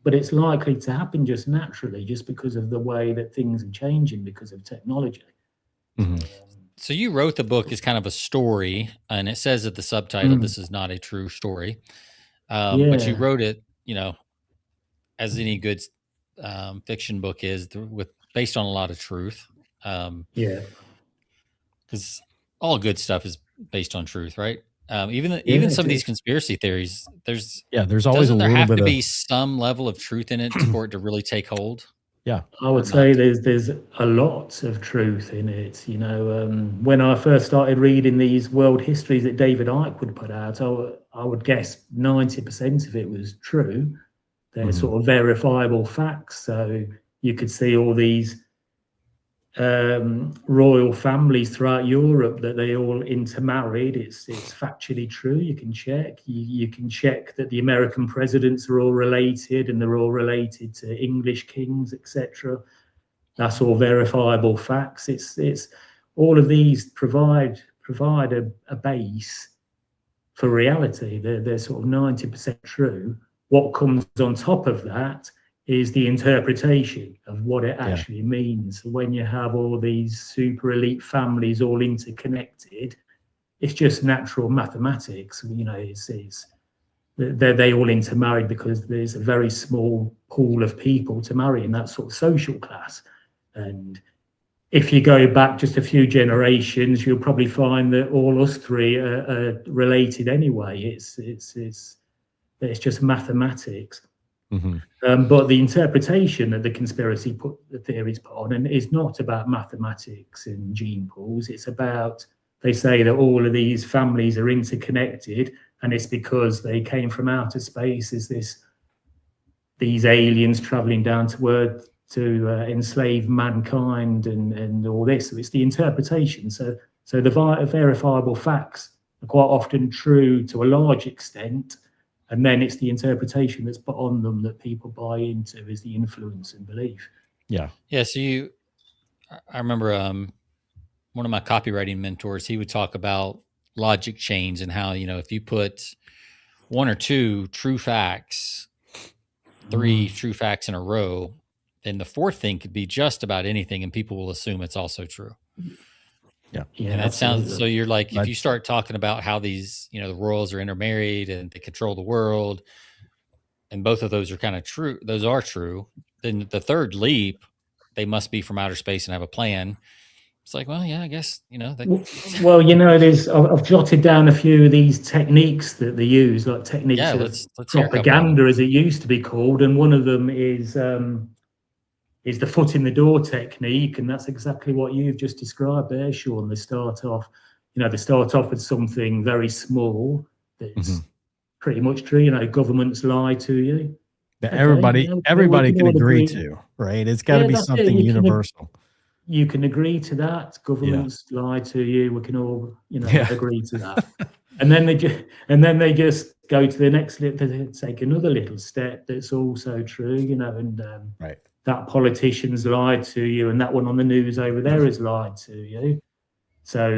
Speaker 3: But it's likely to happen just naturally, just because of the way that things are changing because of technology.
Speaker 2: So you wrote the book as kind of a story, and it says at the subtitle, "This is not a true story." But you wrote it, as any good fiction book is, based on a lot of truth. Because all good stuff is based on truth, right? Even some of these conspiracy theories, there's
Speaker 1: always a little bit
Speaker 2: to be some level of truth in it for it to really take hold.
Speaker 1: Yeah,
Speaker 3: I would say there's a lot of truth in it. When I first started reading these world histories that David Icke would put out, I would guess 90% of it was true. They're sort of verifiable facts. So you could see all these royal families throughout Europe, that they all intermarried. It's factually true. You can check. You can check that the American presidents are all related, and they're all related to English kings, etc. That's all verifiable facts. It's all of these provide a base for reality. They're sort of 90% true. What comes on top of that is the interpretation of what it actually means. When you have all these super elite families all interconnected, it's just natural mathematics. They all intermarried because there's a very small pool of people to marry in that sort of social class. And if you go back just a few generations, you'll probably find that all us three are related anyway. It's just mathematics. But the interpretation that the conspiracy theories put on, and is not about mathematics and gene pools. It's about, they say that all of these families are interconnected, and it's because they came from outer space. Is these aliens traveling down to Earth to enslave mankind and all this? So it's the interpretation. So the verifiable facts are quite often true to a large extent. And then it's the interpretation that's put on them that people buy into, is the influence and belief.
Speaker 2: Yeah. So I remember one of my copywriting mentors, he would talk about logic chains and how, if you put one or two true facts, three true facts in a row, then the fourth thing could be just about anything, and people will assume it's also true.
Speaker 1: Yeah.
Speaker 2: And that sounds, so you're like, if you start talking about how these, the royals are intermarried and they control the world, and both of those are kind of true, those are true, then the third leap, they must be from outer space and have a plan. It's like, well, yeah, I guess,
Speaker 3: Well, I've jotted down a few of these techniques that they use, like techniques of
Speaker 2: let's
Speaker 3: propaganda, as it used to be called. And one of them is the foot in the door technique. And that's exactly what you've just described there, Sean. They start off with something very small that's pretty much true. Governments lie to you.
Speaker 1: that
Speaker 3: Okay,
Speaker 1: everybody
Speaker 3: we can
Speaker 1: can
Speaker 3: all
Speaker 1: agree
Speaker 3: agree.
Speaker 1: to, right? It's got to
Speaker 3: Yeah,
Speaker 1: be
Speaker 3: that's it.
Speaker 1: something universal.
Speaker 3: You can agree to that.
Speaker 1: Yeah.
Speaker 3: Governments lie to you. We can all,
Speaker 1: Yeah.
Speaker 3: agree to that. And then they just go to the next they take another little step that's also true, and
Speaker 1: Right.
Speaker 3: that politicians lied to you, and that one on the news over there has lied to you. So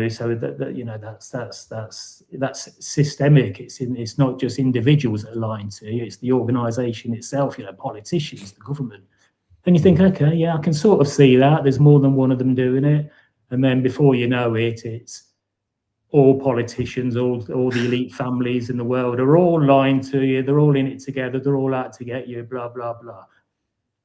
Speaker 3: that's systemic. It's not just individuals that are lying to you. It's the organisation itself. Politicians, the government. And you think, okay, yeah, I can sort of see that. There's more than one of them doing it. And then before you know it, it's all politicians, all the elite families in the world are all lying to you. They're all in it together. They're all out to get you, blah, blah, blah.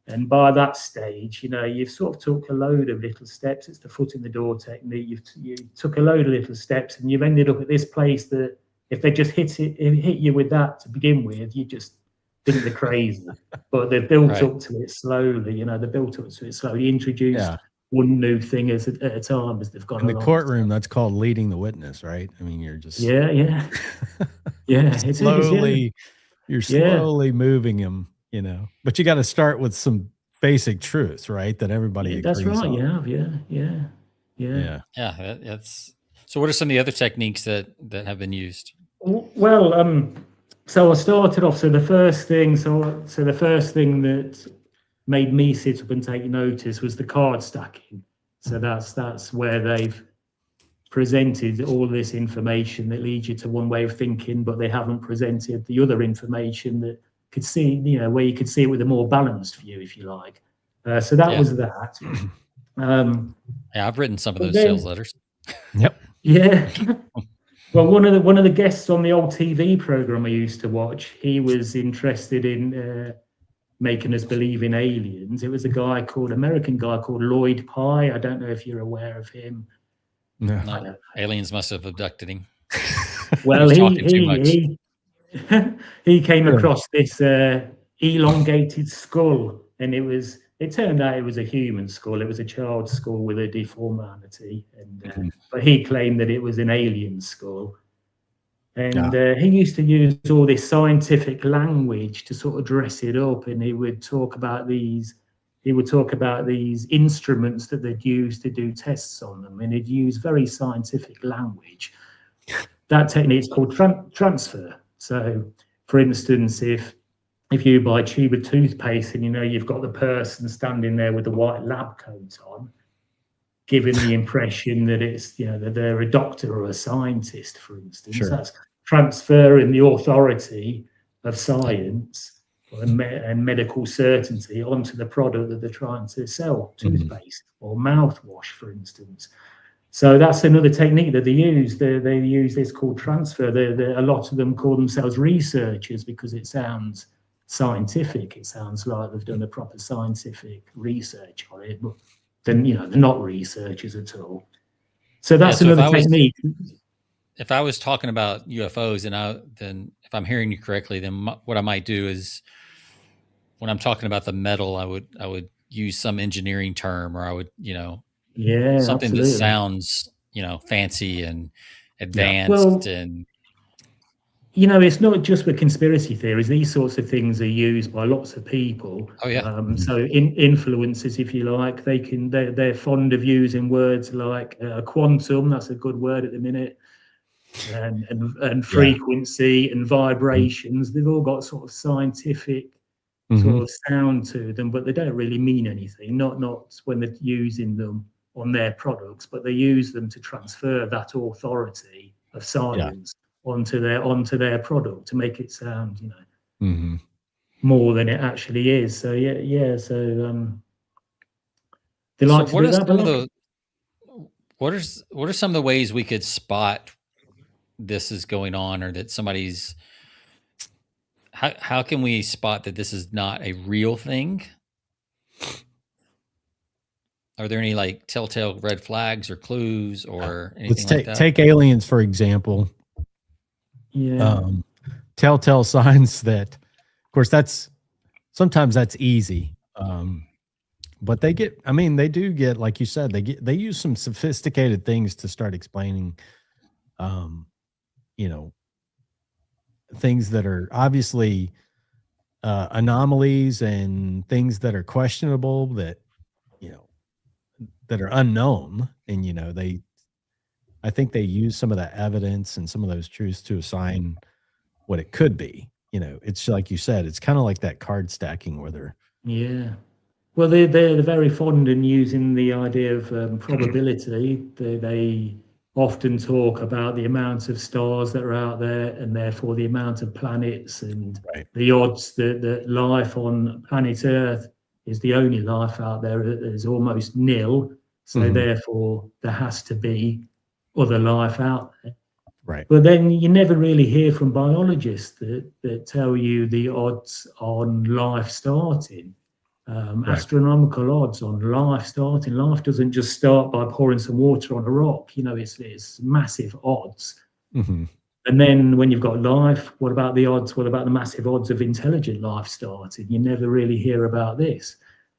Speaker 3: And by that stage, you've sort of took a load of little steps. It's the foot in the door technique. You took a load of little steps and you've ended up at this place that if they just hit you with that to begin with, you just think they're crazy. But they've built up to it slowly. They built up to it slowly, introduced one new thing at a time as they've gone along.
Speaker 1: In the courtroom, that's called leading the witness, right? I mean, you're just
Speaker 3: yeah. It
Speaker 1: slowly,
Speaker 3: is,
Speaker 1: you're slowly moving him, But you got to start with some basic truths, right? That everybody agrees
Speaker 3: that's right.
Speaker 1: on.
Speaker 3: Yeah.
Speaker 2: That's so. What are some of the other techniques that have been used?
Speaker 3: Well, so I started off. So the first thing that made me sit up and take notice was the card stacking. So that's where they've presented all this information that leads you to one way of thinking, but they haven't presented the other information that could see, where you could see it with a more balanced view, if you like. So that was that.
Speaker 2: I've written some of those sales letters.
Speaker 1: Yep.
Speaker 3: Yeah. Well, one of the guests on the old TV program I used to watch, he was interested in making us believe in aliens. It was American guy called Lloyd Pye. I don't know if you're aware of him.
Speaker 2: No. Aliens must have abducted him.
Speaker 3: Well, he came across this elongated skull, and it turned out it was a human skull. It was a child's skull with a deformity, and but he claimed that it was an alien skull. And he used to use all this scientific language to sort of dress it up, and he would talk about these instruments that they'd use to do tests on them, and he'd use very scientific language. That technique is called transfer. So, for instance, if you buy a tube of toothpaste and you've got the person standing there with the white lab coat on, giving the impression that it's that they're a doctor or a scientist, for instance. Sure. That's transferring the authority of science and medical certainty onto the product that they're trying to sell, toothpaste or mouthwash, for instance. So that's another technique that they use. They use this called transfer. A lot of them call themselves researchers because it sounds scientific. It sounds like they've done a proper scientific research on it, but then they're not researchers at all. So that's another technique.
Speaker 2: If I was talking about UFOs, then if I'm hearing you correctly, then what I might do is when I'm talking about the metal, I would use some engineering term, or I would something absolutely. That sounds fancy and advanced and.
Speaker 3: It's not just with conspiracy theories. These sorts of things are used by lots of people.
Speaker 2: Oh yeah.
Speaker 3: So influencers, if you like, they're fond of using words like quantum. That's a good word at the minute. And frequency and vibrations. They've all got sort of scientific sort of sound to them, but they don't really mean anything. Not when they're using them on their products, but they use them to transfer that authority of science. Onto their product to make it sound, more than it actually is. So So they like to do that.
Speaker 2: What are some of the ways we could spot this is going on, or that somebody's? How can we spot that this is not a real thing? Are there any telltale red flags or clues or anything like that?
Speaker 1: Take aliens for example. Telltale signs that, of course, sometimes that's easy. But they do get, like you said, they use some sophisticated things to start explaining, things that are obviously anomalies and things that are questionable that, you know, that are unknown. And, you know, I think they use some of that evidence and some of those truths to assign what it could be. You know, it's like you said, it's kind of like that card stacking where they're,
Speaker 3: Yeah. Well, they're very fond in using the idea of probability. They often talk about the amount of stars that are out there, and therefore the amount of planets, and
Speaker 1: right.
Speaker 3: the odds that life on planet Earth is the only life out there is almost nil. So therefore, there has to be other life out there.
Speaker 1: Right.
Speaker 3: But then you never really hear from biologists that tell you the odds on life starting. Astronomical odds on life starting. Life doesn't just start by pouring some water on a rock. You know, it's massive odds. And then when you've got life, what about the odds? What about the massive odds of intelligent life starting? You never really hear about this.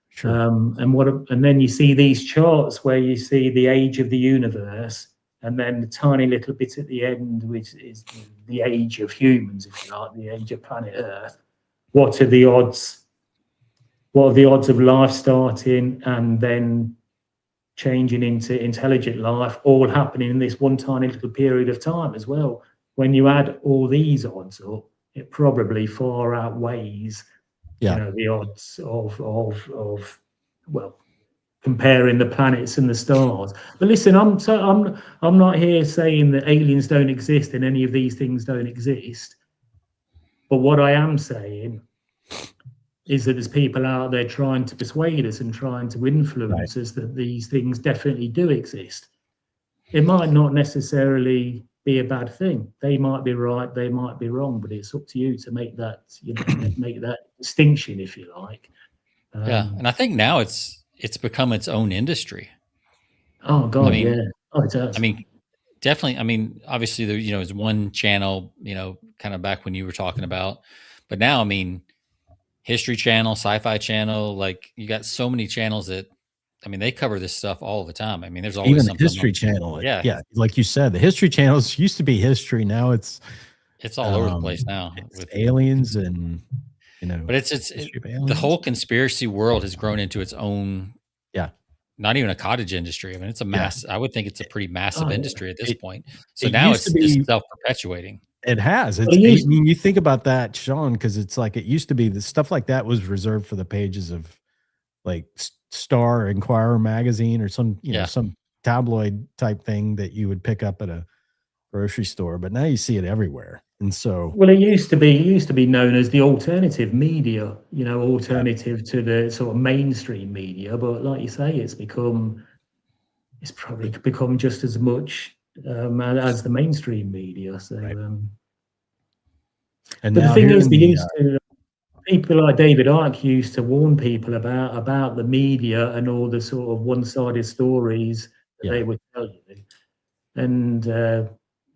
Speaker 1: Sure.
Speaker 3: And then you see these charts where you see the age of the universe, and then the tiny little bit at the end, which is the age of humans, if you like, the age of planet Earth. What are the odds? What are the odds of life starting and then changing into intelligent life, all happening in this one tiny little period of time as well? When you add all these odds up, it probably far outweighs, you know, the odds of well, comparing the planets and the stars. But listen, I'm not here saying that aliens don't exist and any of these things don't exist. But what I am saying is that there's people out there trying to persuade us and trying to influence us that these things definitely do exist. It might not necessarily be a bad thing. They might be right, they might be wrong, but it's up to you to make that, you know, make that distinction, if you like.
Speaker 2: And I think now it's become its own industry.
Speaker 3: Oh God, yeah. Oh, it does.
Speaker 2: I mean, definitely. I mean, obviously, there, you know, is one channel, you know, kind of back when you were talking about, but now, I mean, History Channel, Sci-Fi Channel, like you got so many channels that, I mean, they cover this stuff all the time. I mean, there's always
Speaker 1: Even the
Speaker 2: something.
Speaker 1: History Channel.
Speaker 2: Yeah.
Speaker 1: Like you said, the History Channels used to be history. Now it's
Speaker 2: all over the place now
Speaker 1: with aliens and, you know,
Speaker 2: but it's the whole conspiracy world has grown into its own.
Speaker 1: Yeah.
Speaker 2: Not even a cottage industry. I mean, it's a mass. I would think it's a pretty massive industry at this point. So
Speaker 1: it
Speaker 2: now
Speaker 1: used
Speaker 2: it's
Speaker 1: to be
Speaker 2: just self-perpetuating.
Speaker 1: It has. I mean, you think about that, Sean, because it's like it used to be the stuff like that was reserved for the pages of like Star Inquirer magazine or some, you know, some tabloid type thing that you would pick up at a grocery store. But now you see it everywhere. And so,
Speaker 3: well, it used to be known as the alternative media, you know, alternative to the sort of mainstream media. But like you say, it's probably become just as much as the mainstream media. So,
Speaker 1: and
Speaker 3: but the thing is, people like David Icke used to warn people about the media and all the sort of one-sided stories that they would tell you, and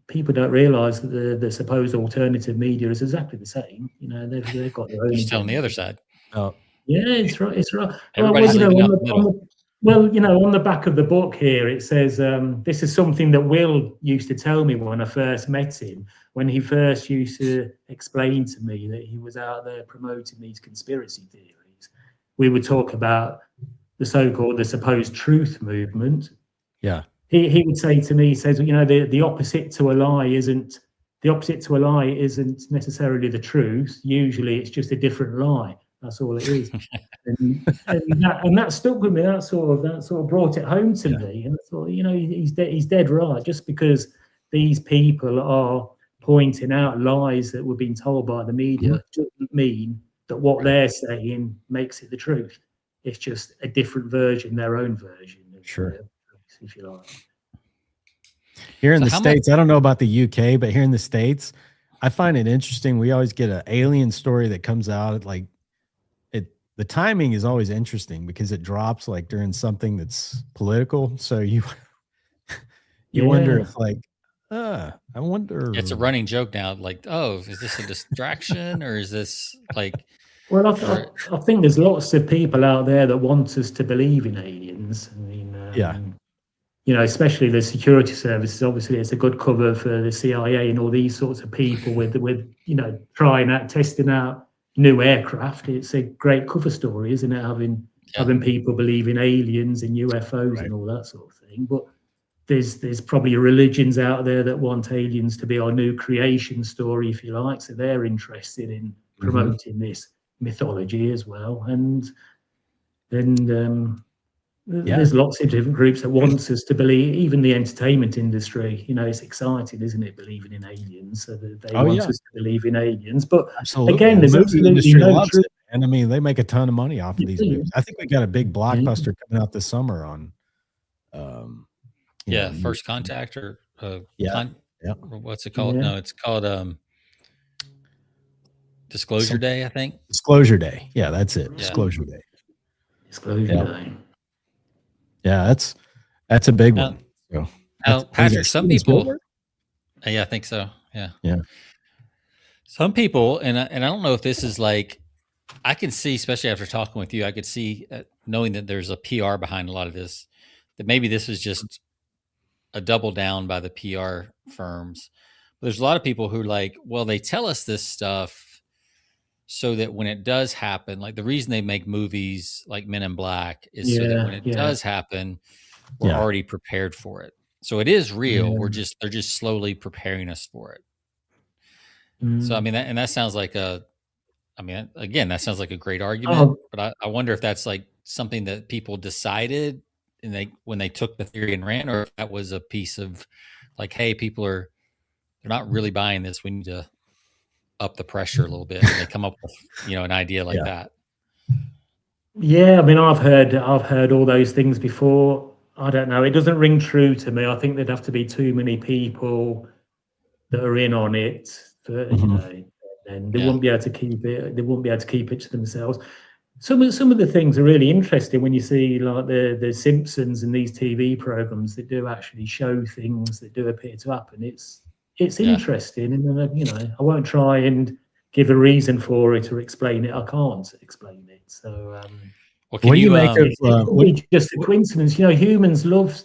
Speaker 3: people don't realise that the supposed alternative media is exactly the same. You know, they've got their own.
Speaker 2: Just telling the other side.
Speaker 1: Oh,
Speaker 3: yeah, it's right. It's right.
Speaker 2: Everybody's leaving out the middle.
Speaker 3: Well, you know, on the back of the book here, it says, this is something that Will used to tell me when I first met him, when he first used to explain to me that he was out there promoting these conspiracy theories. We would talk about the so-called, the supposed truth movement.
Speaker 1: Yeah.
Speaker 3: He would say to me, he says, you know, the opposite to a lie isn't necessarily the truth. Usually it's just a different lie. That's all it is. and that stuck with me. That sort of brought it home to me. And I thought, you know, he's dead right. Just because these people are pointing out lies that were being told by the media doesn't mean that what they're saying makes it the truth. It's just a different version, their own version.
Speaker 1: Sure.
Speaker 3: If you like.
Speaker 1: Here in the States, I don't know about the UK, but here in the States, I find it interesting. We always get an alien story that comes out at like, the timing is always interesting because it drops like during something that's political. So you wonder if like, I wonder.
Speaker 2: It's a running joke now. Like, oh, is this a distraction or is this like?
Speaker 3: Well, I think there's lots of people out there that want us to believe in aliens. I mean, you know, especially the security services. Obviously, it's a good cover for the CIA and all these sorts of people with you know, testing out new aircraft. It's a great cover story, isn't it? Having people believe in aliens and UFOs and all that sort of thing. But there's probably religions out there that want aliens to be our new creation story, if you like. So they're interested in promoting this mythology as well. And there's lots of different groups that wants us to believe. Even the entertainment industry, it's exciting, isn't it? Believing in aliens, so that they want us to believe in aliens. But again, there's absolutely no truth.
Speaker 1: And I mean, they make a ton of money off of these movies. I think we got a big blockbuster coming out this summer on.
Speaker 2: First Contact or what's it called?
Speaker 3: Yeah.
Speaker 2: No, it's called Disclosure Day, I think.
Speaker 1: Disclosure Day. Yeah, that's it. Disclosure Day.
Speaker 3: Disclosure Day.
Speaker 1: Yeah, that's a big one. So,
Speaker 2: Patrick, some people. Yeah, I think so. Yeah.
Speaker 1: Yeah.
Speaker 2: Some people, and I don't know if this is like, I can see, especially after talking with you, I could see, knowing that there's a PR behind a lot of this, that maybe this was just a double down by the PR firms. But there's a lot of people who they tell us this stuff so that when it does happen, like the reason they make movies like Men in Black is so that when it does happen, we're already prepared for it. So it is real. They're just slowly preparing us for it. So, I mean, that sounds like that sounds like a great argument, but I wonder if that's like something that people decided and when they took the theory and ran, or if that was a piece of like, hey, they're not really buying this. We need to up the pressure a little bit. And they come up with, an idea like that.
Speaker 3: Yeah. I mean, I've heard all those things before. I don't know. It doesn't ring true to me. I think there'd have to be too many people that are in on it for, and they wouldn't be able to keep it. They wouldn't be able to keep it to themselves. Some of the things are really interesting when you see like the Simpsons and these TV programs that do actually show things that do appear to happen. It's interesting, and I won't try and give a reason for it or explain it. I can't explain it. So,
Speaker 1: what do you make of
Speaker 3: just a coincidence? Humans love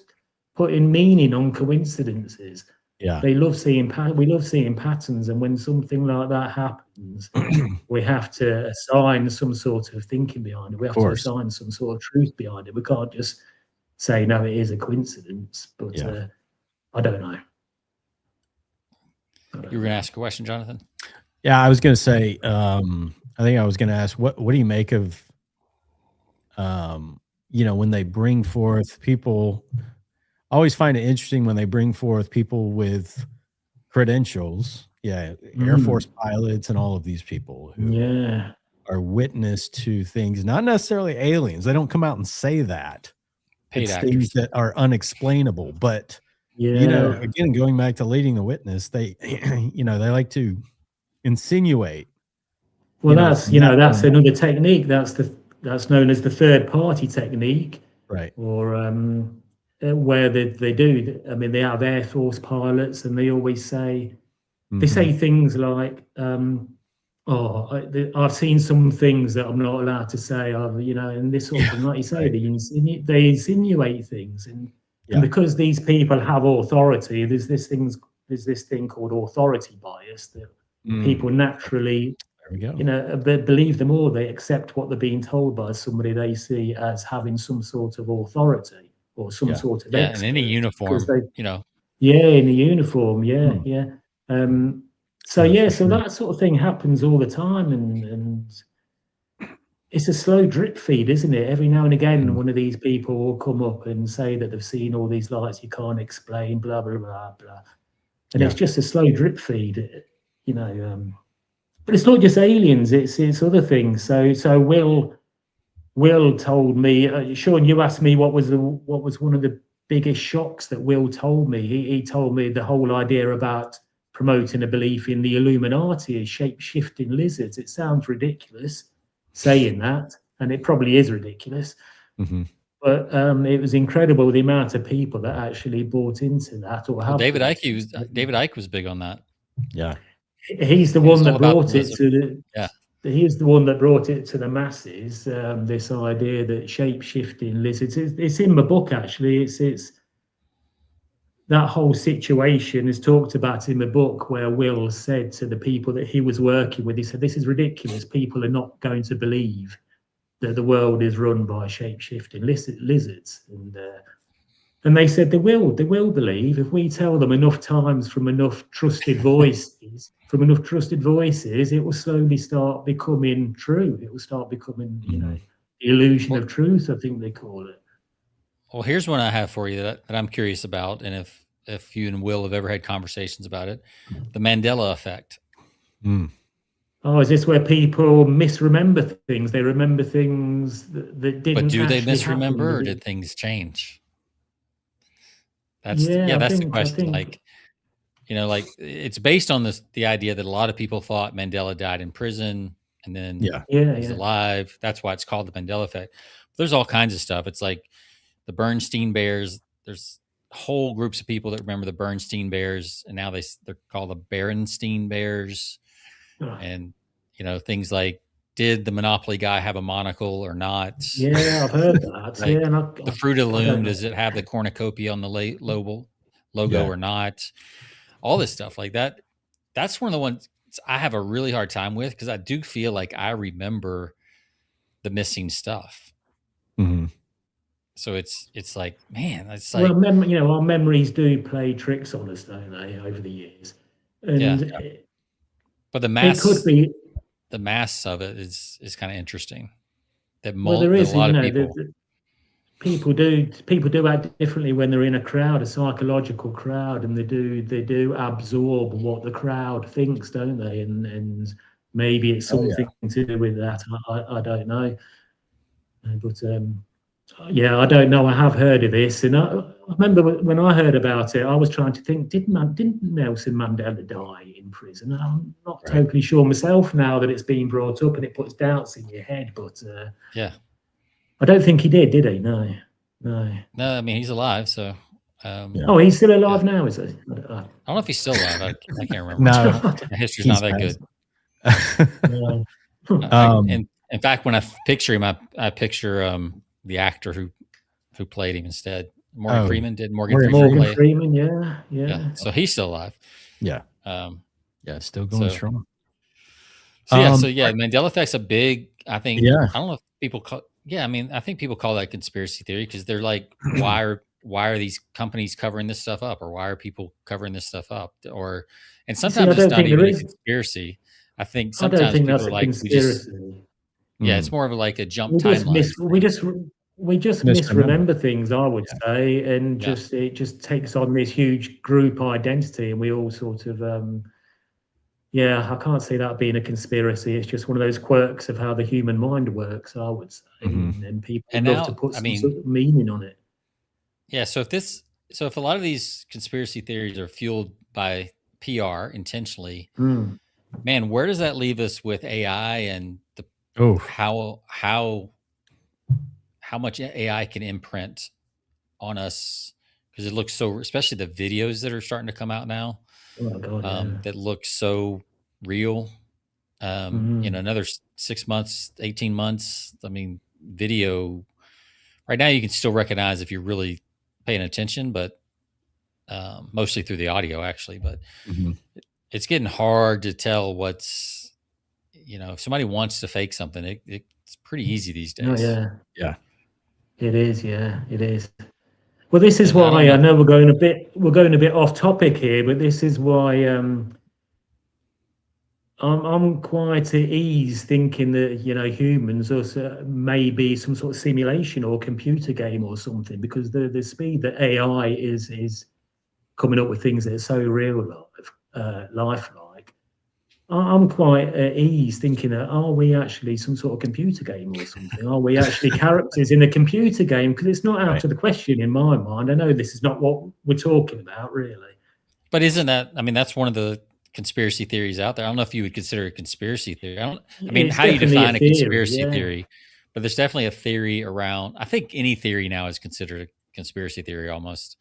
Speaker 3: putting meaning on coincidences.
Speaker 1: Yeah,
Speaker 3: we love seeing patterns, and when something like that happens, we have to assign some sort of thinking behind it. We have to assign some sort of truth behind it. We can't just say no, it is a coincidence. But I don't know.
Speaker 2: You were going to ask a question, Jonathan?
Speaker 1: Yeah, I was going to say. I think I was going to ask what do you make of, when they bring forth people. I always find it interesting when they bring forth people with credentials, Air Force pilots and all of these people who are witness to things, not necessarily aliens. They don't come out and say that. It's things that are unexplainable. But, again, going back to leading the witness, they like to insinuate.
Speaker 3: Well, that's another technique. That's known as the third party technique.
Speaker 1: Right.
Speaker 3: Or where they do. I mean, they have Air Force pilots, and they always say they say things like, I've seen some things that I'm not allowed to say. And this sort of thing, like you say, they insinuate things, and because these people have authority, there's this thing called authority bias that people naturally, believe the more they accept what they're being told by somebody they see as having some sort of authority. Or some sort of
Speaker 2: in any uniform,
Speaker 3: in a uniform, so that sort of thing happens all the time, and it's a slow drip feed, isn't it? Every now and again, one of these people will come up and say that they've seen all these lights you can't explain, blah blah blah blah, and it's just a slow drip feed, But it's not just aliens; it's other things. So Will told me, Sean, you asked me what was one of the biggest shocks that Will told me. He told me the whole idea about promoting a belief in the Illuminati as shape-shifting lizards. It sounds ridiculous saying that, and it probably is ridiculous. But it was incredible the amount of people that actually bought into that.
Speaker 2: David Icke was big on that.
Speaker 1: Yeah,
Speaker 3: he's the one that brought it to the. Yeah. He's the one that brought it to the masses. This idea that shape-shifting lizards. It's in my book actually. It's that whole situation is talked about in the book, where Will said to the people that he was working with, he said, "This is ridiculous. People are not going to believe that the world is run by shape-shifting lizards." And they said they will believe if we tell them enough times from enough trusted voices, it will slowly start becoming true. It will start becoming, the illusion of truth, I think they call it.
Speaker 2: Well, here's one I have for you that I'm curious about, and if you and Will have ever had conversations about it, the Mandela effect.
Speaker 3: Oh, is this where people misremember things? They remember things that didn't.
Speaker 2: But do they
Speaker 3: misremember,
Speaker 2: or did things change? That's the question. Like, it's based on the idea that a lot of people thought Mandela died in prison and then he's alive. That's why it's called the Mandela effect. But there's all kinds of stuff. It's like the Bernstein Bears. There's whole groups of people that remember the Bernstein Bears, and now they're called the Berenstein Bears. And things like, did the Monopoly guy have a monocle or not?
Speaker 3: Yeah, I've heard that.
Speaker 2: Like, the Fruit of the Loom, does it have the cornucopia on the logo or not? All this stuff like that. That's one of the ones I have a really hard time with, because I do feel like I remember the missing stuff. So it's like, man, it's like,
Speaker 3: well, our memories do play tricks on us, don't they, over the years? And
Speaker 2: but the mass,
Speaker 3: it could be,
Speaker 2: the mass of it is kind of interesting. That
Speaker 3: there is,
Speaker 2: a lot of
Speaker 3: people do act differently when they're in a crowd, a psychological crowd, and they do absorb what the crowd thinks, don't they? And maybe it's something to do with that. I don't know, but I don't know. I have heard of this, and I remember when I heard about it, I was trying to think: didn't Nelson Mandela die in prison? I'm not totally sure myself now that it's being brought up, and it puts doubts in your head. But I don't think he did he? No.
Speaker 2: I mean, he's alive, so.
Speaker 3: Oh, he's still alive now, is he? I
Speaker 2: don't know if he's still alive. I can't remember.
Speaker 1: No,
Speaker 2: my history's not that good. In fact, when I picture him, I picture the actor who played him instead. Morgan Freeman did.
Speaker 3: Morgan Freeman, yeah.
Speaker 2: So he's still alive.
Speaker 1: Yeah. Still going strong.
Speaker 2: So Mandela effect's a big. I think. I don't know if people call. Yeah, I mean, I think people call that conspiracy theory, because they're like, why are these companies covering this stuff up, or why are people covering this stuff up, and sometimes it's not even a conspiracy. I think sometimes people are like, it's more of like a jump timeline.
Speaker 3: We just misremember things, I would say, and it just takes on this huge group identity, and we all sort of I can't see that being a conspiracy. It's just one of those quirks of how the human mind works, I would say, and people love to put some sort of meaning on it.
Speaker 2: Yeah. So if a lot of these conspiracy theories are fueled by PR intentionally, man, where does that leave us with AI and how much AI can imprint on us? Because it looks so, especially the videos that are starting to come out now.
Speaker 3: Oh my God,
Speaker 2: that look so real. Another 6 months, 18 months. I mean, video right now, you can still recognize if you're really paying attention, but mostly through the audio, actually. But it's getting hard to tell what's, if somebody wants to fake something, it's pretty easy these days.
Speaker 3: Oh, yeah. It is. Yeah, it is. Well, this is why I know we're going a bit off topic here, but this is why I'm quite at ease thinking that humans are maybe some sort of simulation or computer game or something, because the speed that AI is coming up with things that are so real lifelike. I'm quite at ease thinking that, are we actually some sort of computer game or something? Are we actually characters in a computer game? Because it's not out of the question in my mind. I know this is not what we're talking about, really.
Speaker 2: But isn't that, I mean, that's one of the conspiracy theories out there. I don't know if you would consider it a conspiracy theory. How do you define a conspiracy theory? But there's definitely a theory around, I think any theory now is considered a conspiracy theory almost.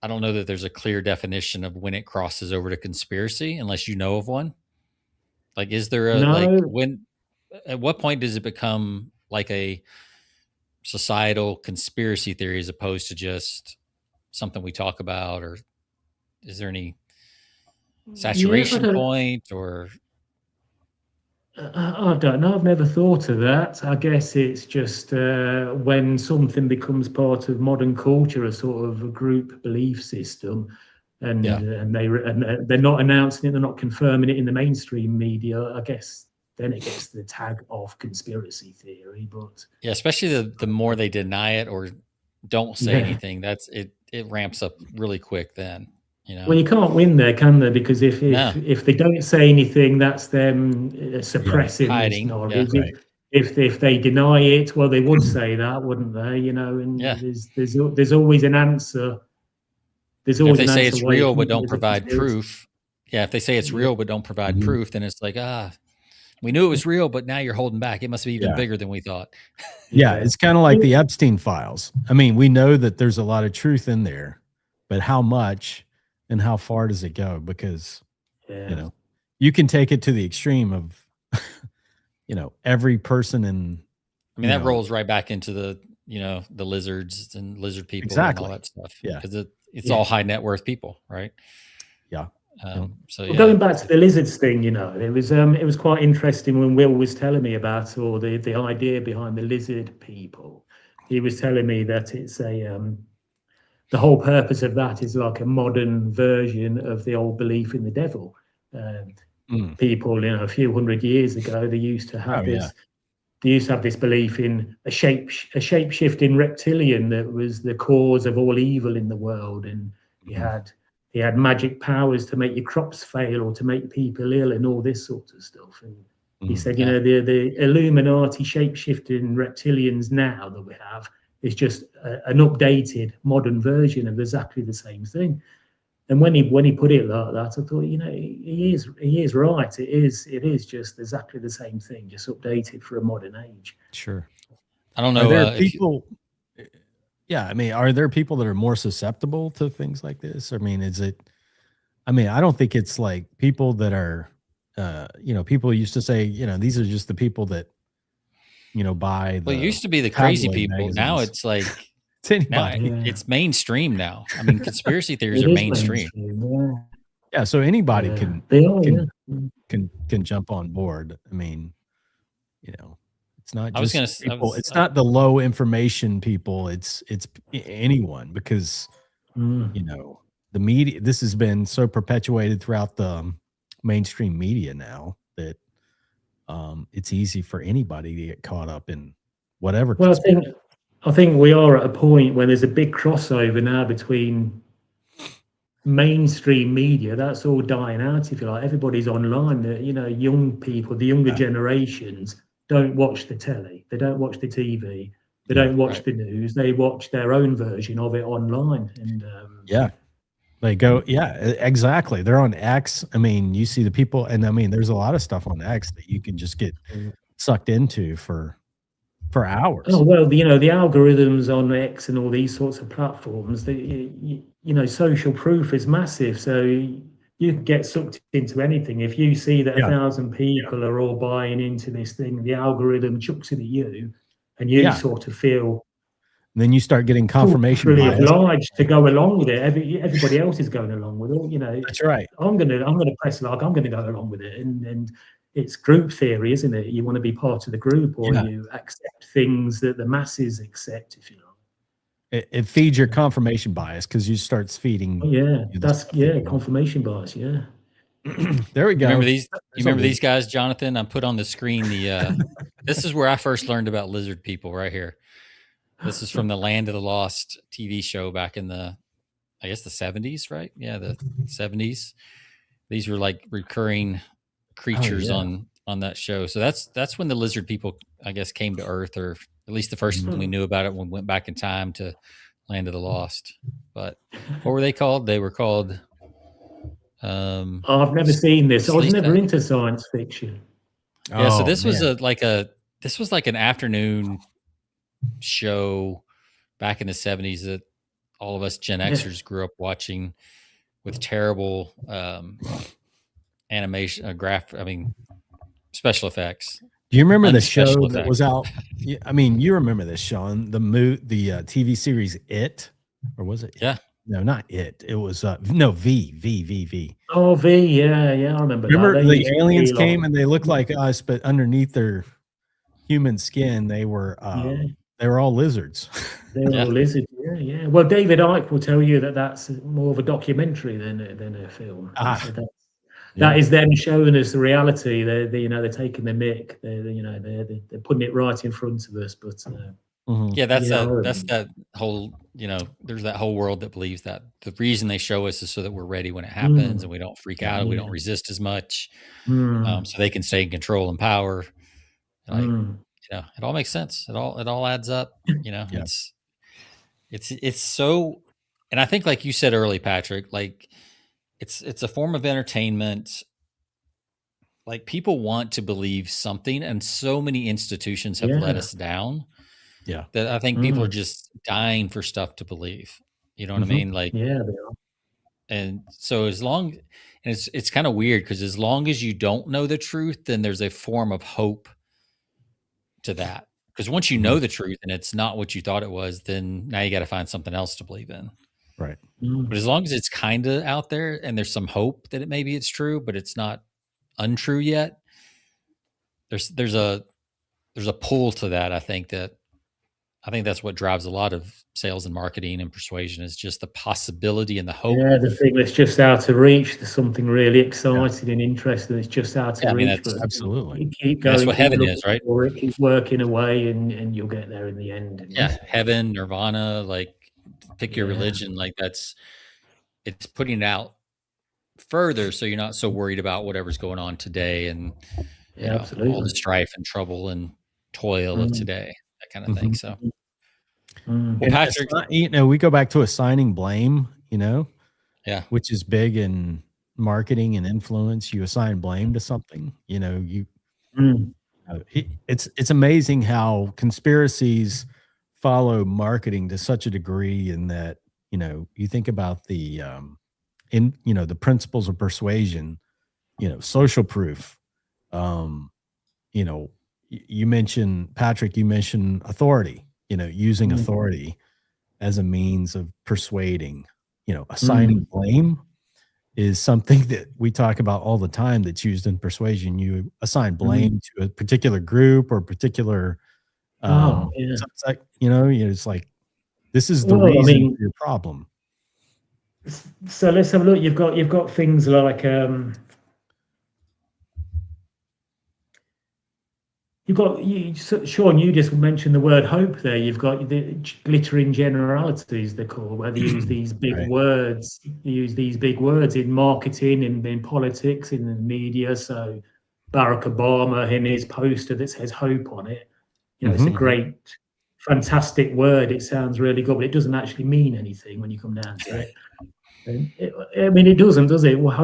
Speaker 2: I don't know that there's a clear definition of when it crosses over to conspiracy, unless you know of one. Like, is there at what point does it become like a societal conspiracy theory as opposed to just something we talk about, or is there any saturation point, or?
Speaker 3: I don't know. I've never thought of that. I guess it's just when something becomes part of modern culture, a sort of a group belief system, and they're not announcing it, they're not confirming it in the mainstream media. I guess then it gets the tag of conspiracy theory. But
Speaker 2: yeah, especially the more they deny it or don't say anything, that's it. It ramps up really quick then.
Speaker 3: Well, you can't win there, can there? Because if they don't say anything, that's them suppressing this knowledge.
Speaker 1: Yeah, right.
Speaker 3: If they deny it, well, they would say that, wouldn't they? And there's always an answer. There's always
Speaker 2: if they
Speaker 3: an
Speaker 2: say
Speaker 3: answer
Speaker 2: it's
Speaker 3: why
Speaker 2: real but don't provide proof. Yeah, if they say it's real but don't provide proof, then it's like, we knew it was real, but now you're holding back. It must be even bigger than we thought.
Speaker 1: Yeah, it's kind of like the Epstein files. I mean, we know that there's a lot of truth in there, but how much and how far does it go? Because, you can take it to the extreme of, every person in.
Speaker 2: I mean, that rolls right back into the, the lizards and lizard people and all that stuff.
Speaker 1: Yeah.
Speaker 2: Because it's all high net worth people, right?
Speaker 1: Yeah.
Speaker 3: Going back to the lizards thing, it was quite interesting when Will was telling me about all the idea behind the lizard people. He was telling me that it's the whole purpose of that is like a modern version of the old belief in the devil. People, a few hundred years ago, they used to have this. They used to have this belief in a shape-shifting reptilian that was the cause of all evil in the world, and he had magic powers to make your crops fail or to make people ill and all this sort of stuff. And he said, the Illuminati shape-shifting reptilians now that we have is just an updated modern version of exactly the same thing. And when he put it like that, I thought, he is right. It is just exactly the same thing, just updated for a modern age.
Speaker 1: Sure.
Speaker 2: I don't know.
Speaker 1: Are there people? Are there people that are more susceptible to things like this? I mean, I don't think it's like people that are, people used to say, these are just the people that, buy.
Speaker 2: Well, it used to be the crazy people. Magazines. Now it's like.
Speaker 1: It's anybody.
Speaker 2: It's mainstream now. I mean, conspiracy theories are mainstream.
Speaker 1: Yeah, so anybody can jump on board. I mean, it's not just people. It's not the low information people. It's anyone, because the media. This has been so perpetuated throughout the mainstream media now that it's easy for anybody to get caught up in whatever.
Speaker 3: Well, I think we are at a point where there's a big crossover now between mainstream media. That's all dying out, if you like. Everybody's online. Young people, the younger generations don't watch the telly. They don't watch the TV. They don't watch the news. They watch their own version of it online. And
Speaker 1: they go, exactly. They're on X. I mean, you see the people, and I mean, there's a lot of stuff on X that you can just get sucked into for hours.
Speaker 3: Oh, well, the algorithms on X and all these sorts of platforms, social proof is massive. So you can get sucked into anything. If you see that 1,000 people are all buying into this thing, the algorithm chucks it at you, and you sort of feel.
Speaker 1: And then you start getting confirmation
Speaker 3: really obliged to go along with it. Everybody else is going along with it.
Speaker 1: That's right.
Speaker 3: I'm gonna press like I'm gonna go along with it, and it's group theory, isn't it? You want to be part of the group, or you accept things that the masses accept, if you like.
Speaker 1: It feeds your confirmation bias, because you start feeding.
Speaker 3: Confirmation bias. Yeah.
Speaker 1: There we go.
Speaker 2: Remember these guys, Jonathan? I put on the screen this is where I first learned about lizard people, right here. This is from the Land of the Lost TV show back in the 70s, right? Yeah, the 70s. These were like recurring creatures on that show. So that's when the lizard people, I guess, came to Earth, or at least the first one we knew about it when we went back in time to Land of the Lost. But what were they called? They were called
Speaker 3: I've never seen this. I was never into science fiction.
Speaker 2: Yeah, so this was like an afternoon show back in the 70s that all of us Gen Xers grew up watching, with terrible animation, special effects.
Speaker 1: Do you remember the show that was out? I mean, you remember this, Sean? The TV series It, or was it?
Speaker 2: Yeah,
Speaker 1: No, not it. It was no V.
Speaker 3: Oh, V, yeah, I remember that.
Speaker 1: Remember
Speaker 3: They
Speaker 1: the
Speaker 3: used to
Speaker 1: aliens
Speaker 3: be like,
Speaker 1: came and they looked like us, but underneath their human skin,
Speaker 3: yeah,
Speaker 1: they were all lizards.
Speaker 3: they're
Speaker 2: Yeah.
Speaker 3: all lizards. Yeah. Well, David Icke will tell you that that's more of a documentary than a film. He said that that is them showing us the reality. They're taking the mick. They're putting it right in front of us. But
Speaker 2: yeah, that's that whole, there's that whole world that believes that the reason they show us is so that we're ready when it happens and we don't freak out and we don't resist as much, so they can stay in control and power. Like, it all makes sense. It all adds up. It's so, and I think, like you said early, Patrick, like it's a form of entertainment. Like, people want to believe something, and so many institutions have let us down.
Speaker 1: Yeah.
Speaker 2: That I think people are just dying for stuff to believe. You know what I mean? Like,
Speaker 3: yeah, they are.
Speaker 2: and so and it's kind of weird, because as long as you don't know the truth, then there's a form of hope to that. Because once you know the truth and it's not what you thought it was, then now you got to find something else to believe in.
Speaker 1: Right.
Speaker 2: But as long as it's kind of out there and there's some hope that maybe it's true, but it's not untrue yet, there's a pull to that. I think that's what drives a lot of sales and marketing and persuasion, is just the possibility and the hope.
Speaker 3: Yeah, the thing that's just out of reach. There's something really exciting and interesting that's just out of reach. But
Speaker 1: absolutely.
Speaker 3: you keep going.
Speaker 2: That's what heaven is, right?
Speaker 3: Or it keep working away, and you'll get there in the end.
Speaker 2: Yeah, heaven, nirvana, like, pick your religion. Like, it's putting it out further, so you're not so worried about whatever's going on today, and
Speaker 3: absolutely,
Speaker 2: all the strife and trouble and toil of today, that kind of thing. So, well, Patrick,
Speaker 1: we go back to assigning blame,
Speaker 2: yeah,
Speaker 1: which is big in marketing and influence. You assign blame to something, it's amazing how conspiracies follow marketing to such a degree, in that, you think about the the principles of persuasion, social proof. You mentioned, Patrick, you mentioned authority, using authority as a means of persuading. Assigning blame is something that we talk about all the time, that's used in persuasion. You assign blame to a particular group or particular it's like, it's like, this is the reason for your problem.
Speaker 3: So let's have a look. You've got things like Sean, you just mentioned the word hope there. You've got the glittering generalities, they're called, where they use these big words. They use these big words in marketing, in politics, in the media. So Barack Obama, in his poster that says hope on it, it's a great, fantastic word. It sounds really good, but it doesn't actually mean anything when you come down to it. It doesn't, does it? Well,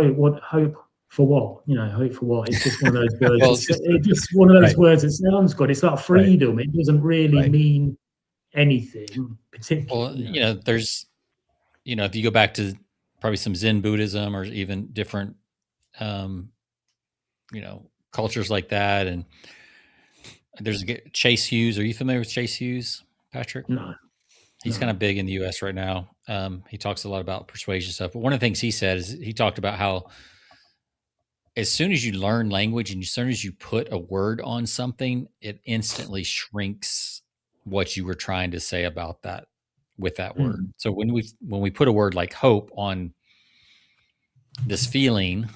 Speaker 3: hope for what? Hope for what? It's just one of those words.
Speaker 2: Well,
Speaker 3: it's just one of those words that sounds good. It's like freedom. It doesn't really mean anything particular.
Speaker 2: Well, there's, if you go back to probably some Zen Buddhism, or even different, cultures like that, and there's Chase Hughes. Are you familiar with Chase Hughes, Patrick?
Speaker 3: No.
Speaker 2: He's kind of big in the U.S. right now. He talks a lot about persuasion stuff. But one of the things he said is, he talked about how as soon as you learn language and as soon as you put a word on something, it instantly shrinks what you were trying to say about that with that word. So when we put a word like hope on this feeling,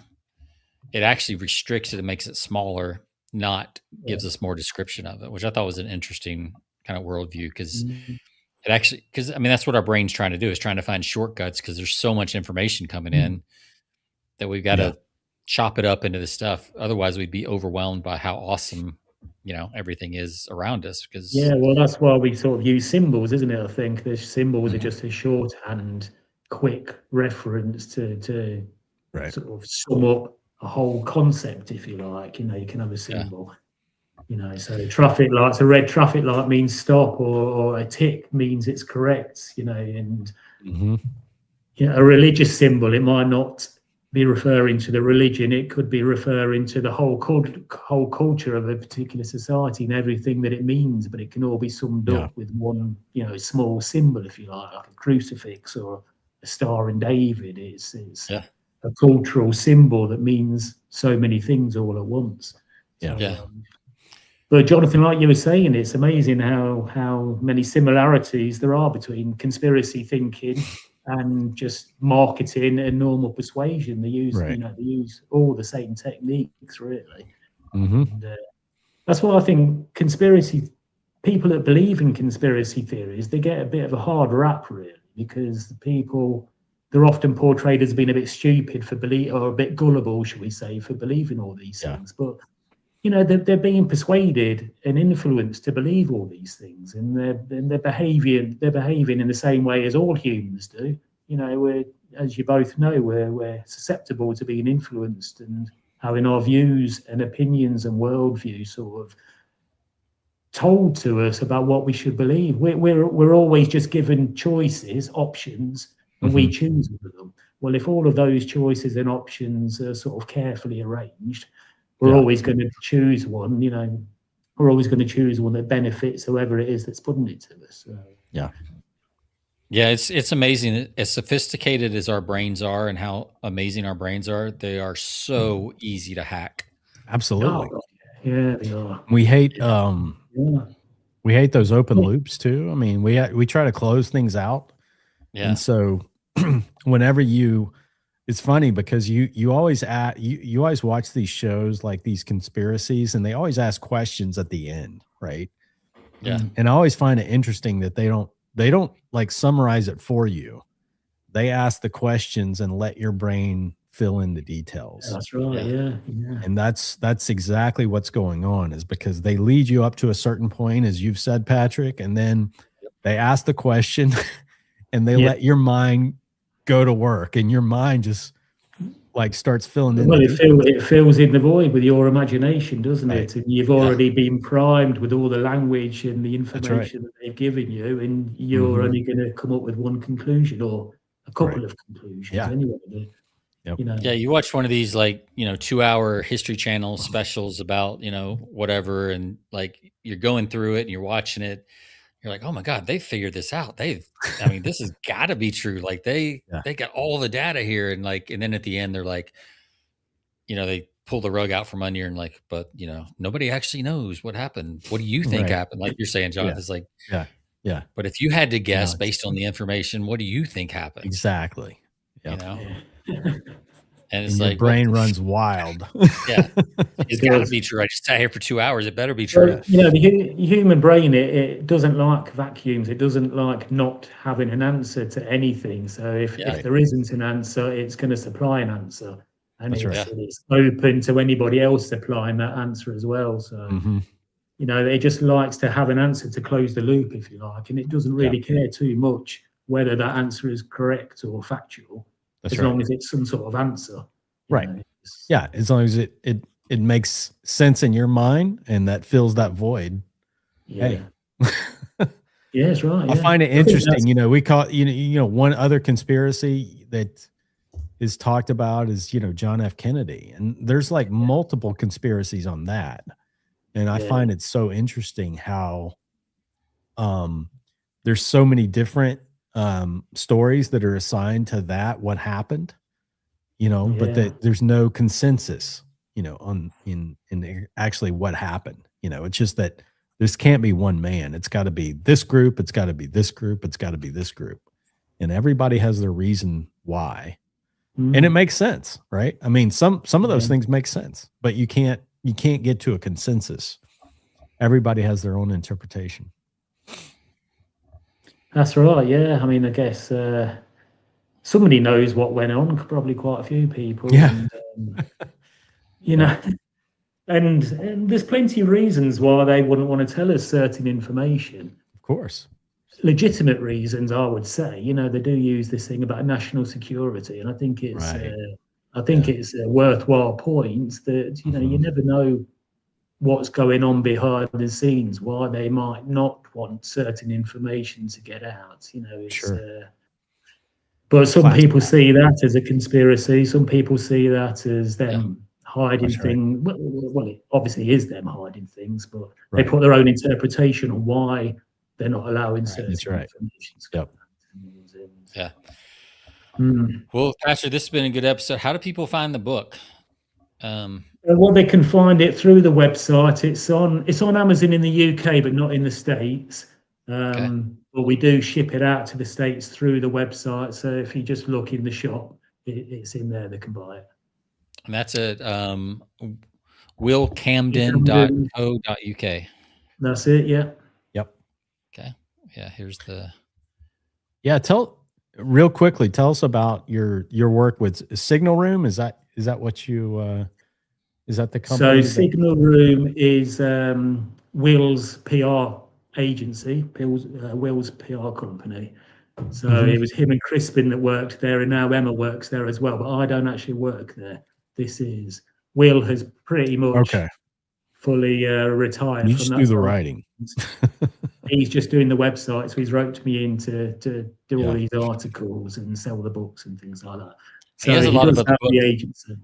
Speaker 2: it actually restricts it and makes it smaller, not gives us more description of it, which I thought was an interesting kind of worldview, because that's what our brain's trying to do, is trying to find shortcuts, because there's so much information coming in that we've got to chop it up into the stuff. Otherwise we'd be overwhelmed by how awesome, everything is around us. Because
Speaker 3: well, that's why we sort of use symbols, isn't it? I think the symbols are just a shorthand, quick reference to sort of sum up a whole concept, if you like. You can have a symbol. So traffic lights, a red traffic light means stop, or a tick means it's correct, and a religious symbol, it might not be referring to the religion, it could be referring to the whole culture of a particular society and everything that it means, but it can all be summed up with one, small symbol, if you like a crucifix or Star and David. It's
Speaker 2: Yeah.
Speaker 3: a cultural symbol that means so many things all at once.
Speaker 1: Yeah.
Speaker 3: So, but Jonathan, like you were saying, it's amazing how many similarities there are between conspiracy thinking and just marketing and normal persuasion. They use,
Speaker 1: Right.
Speaker 3: they use all the same techniques, really.
Speaker 1: Mm-hmm.
Speaker 3: And that's why I think people that believe in conspiracy theories, they get a bit of a hard rap, really, because they're often portrayed as being a bit stupid for or a bit gullible, shall we say, for believing all these things. But they're being persuaded and influenced to believe all these things, and they're behaving in the same way as all humans do. As you both know, we're susceptible to being influenced and having our views and opinions and worldview sort of told to us about what we should believe. We're always just given choices, options, and we choose one of them. Well, if all of those choices and options are sort of carefully arranged, we're always going to choose one. We're always going to choose one that benefits whoever it is that's putting it to us.
Speaker 1: Yeah.
Speaker 2: Yeah, it's amazing. As sophisticated as our brains are and how amazing our brains are, they are so easy to hack.
Speaker 1: Absolutely.
Speaker 3: Oh, yeah, they are.
Speaker 1: We hate we hate those open loops too. I mean, we try to close things out.
Speaker 2: Yeah.
Speaker 1: And so whenever it's funny because you always you always watch these shows like these conspiracies, and they always ask questions at the end, right?
Speaker 2: Yeah.
Speaker 1: And I always find it interesting that they don't like summarize it for you. They ask the questions and let your brain fill in the details.
Speaker 3: That's right. Yeah.
Speaker 1: And that's exactly what's going on, is because they lead you up to a certain point, as you've said, Patrick, and then they ask the question and they let your mind go to work, and your mind just like starts filling in.
Speaker 3: Well, it fills in the void with your imagination, doesn't it? And you've already been primed with all the language and the information that they've given you, and you're only going to come up with one conclusion or a couple of conclusions anyway.
Speaker 2: Yeah, you watch one of these 2-hour History Channel specials about whatever, and like you're going through it and you're watching it. You're like, oh my God, they figured this out. This has got to be true. Like they got all the data here. And then at the end, they're like, they pull the rug out from under you and like, but nobody actually knows what happened. What do you think happened? Like you're saying, Jonathan, it's like,
Speaker 1: yeah.
Speaker 2: But if you had to guess based on the information, what do you think happened?
Speaker 1: Exactly.
Speaker 2: And it's
Speaker 1: your
Speaker 2: like
Speaker 1: brain runs wild.
Speaker 2: It's got to be true. I just sat here for 2 hours. It better be true.
Speaker 3: The human brain, it doesn't like vacuums. It doesn't like not having an answer to anything. So if there isn't an answer, it's going to supply an answer, and it's open to anybody else supplying that answer as well. So it just likes to have an answer to close the loop, if you like, and it doesn't really care too much whether that answer is correct or factual. As long as it's some sort of answer.
Speaker 1: Right. As long as it makes sense in your mind and that fills that void.
Speaker 3: Yeah. That's right.
Speaker 1: I find it interesting. We call one other conspiracy that is talked about is, John F. Kennedy. And there's like multiple conspiracies on that. And I find it so interesting how there's so many different stories that are assigned to that, what happened, but that there's no consensus, in actually what happened. It's just that this can't be one man. It's got to be this group. It's got to be this group. It's got to be this group. And everybody has their reason why. And it makes sense, right? I mean, some of those things make sense, but you can't get to a consensus. Everybody has their own interpretation. That's
Speaker 3: right. Yeah. I mean, I guess somebody knows what went on. Probably quite a few people.
Speaker 1: Yeah.
Speaker 3: And, and there's plenty of reasons why they wouldn't want to tell us certain information.
Speaker 1: Of course.
Speaker 3: Legitimate reasons, I would say. They do use this thing about national security, and I think it's it's a worthwhile point that you never know what's going on behind the scenes, why they might not want certain information to get out. But some people see that as a conspiracy. Some people see that as them hiding things. Well, it obviously is them hiding things, but they put their own interpretation on why they're not allowing certain information.
Speaker 2: Well, Pastor, this has been a good episode. How do people find the book?
Speaker 3: Well, they can find it through the website. It's on Amazon in the UK, but not in the States. But we do ship it out to the States through the website. So if you just look in the shop, it's in there. They can buy it.
Speaker 2: And that's at willcamden.co.uk.
Speaker 3: That's it. Yeah.
Speaker 1: Yep.
Speaker 2: Okay. Yeah. Here's the.
Speaker 1: Yeah. Real quickly, tell us about your work with Signal Room. Is that what you? Is that the company?
Speaker 3: So Signal Room is Will's PR agency, Will's PR company. So it was him and Crispin that worked there, and now Emma works there as well. But I don't actually work there. Will has pretty much fully retired.
Speaker 1: You just do the writing.
Speaker 3: He's just doing the website, so he's roped me in to do all these articles and sell the books and things like that. So
Speaker 2: he has a lot of other
Speaker 3: the agency.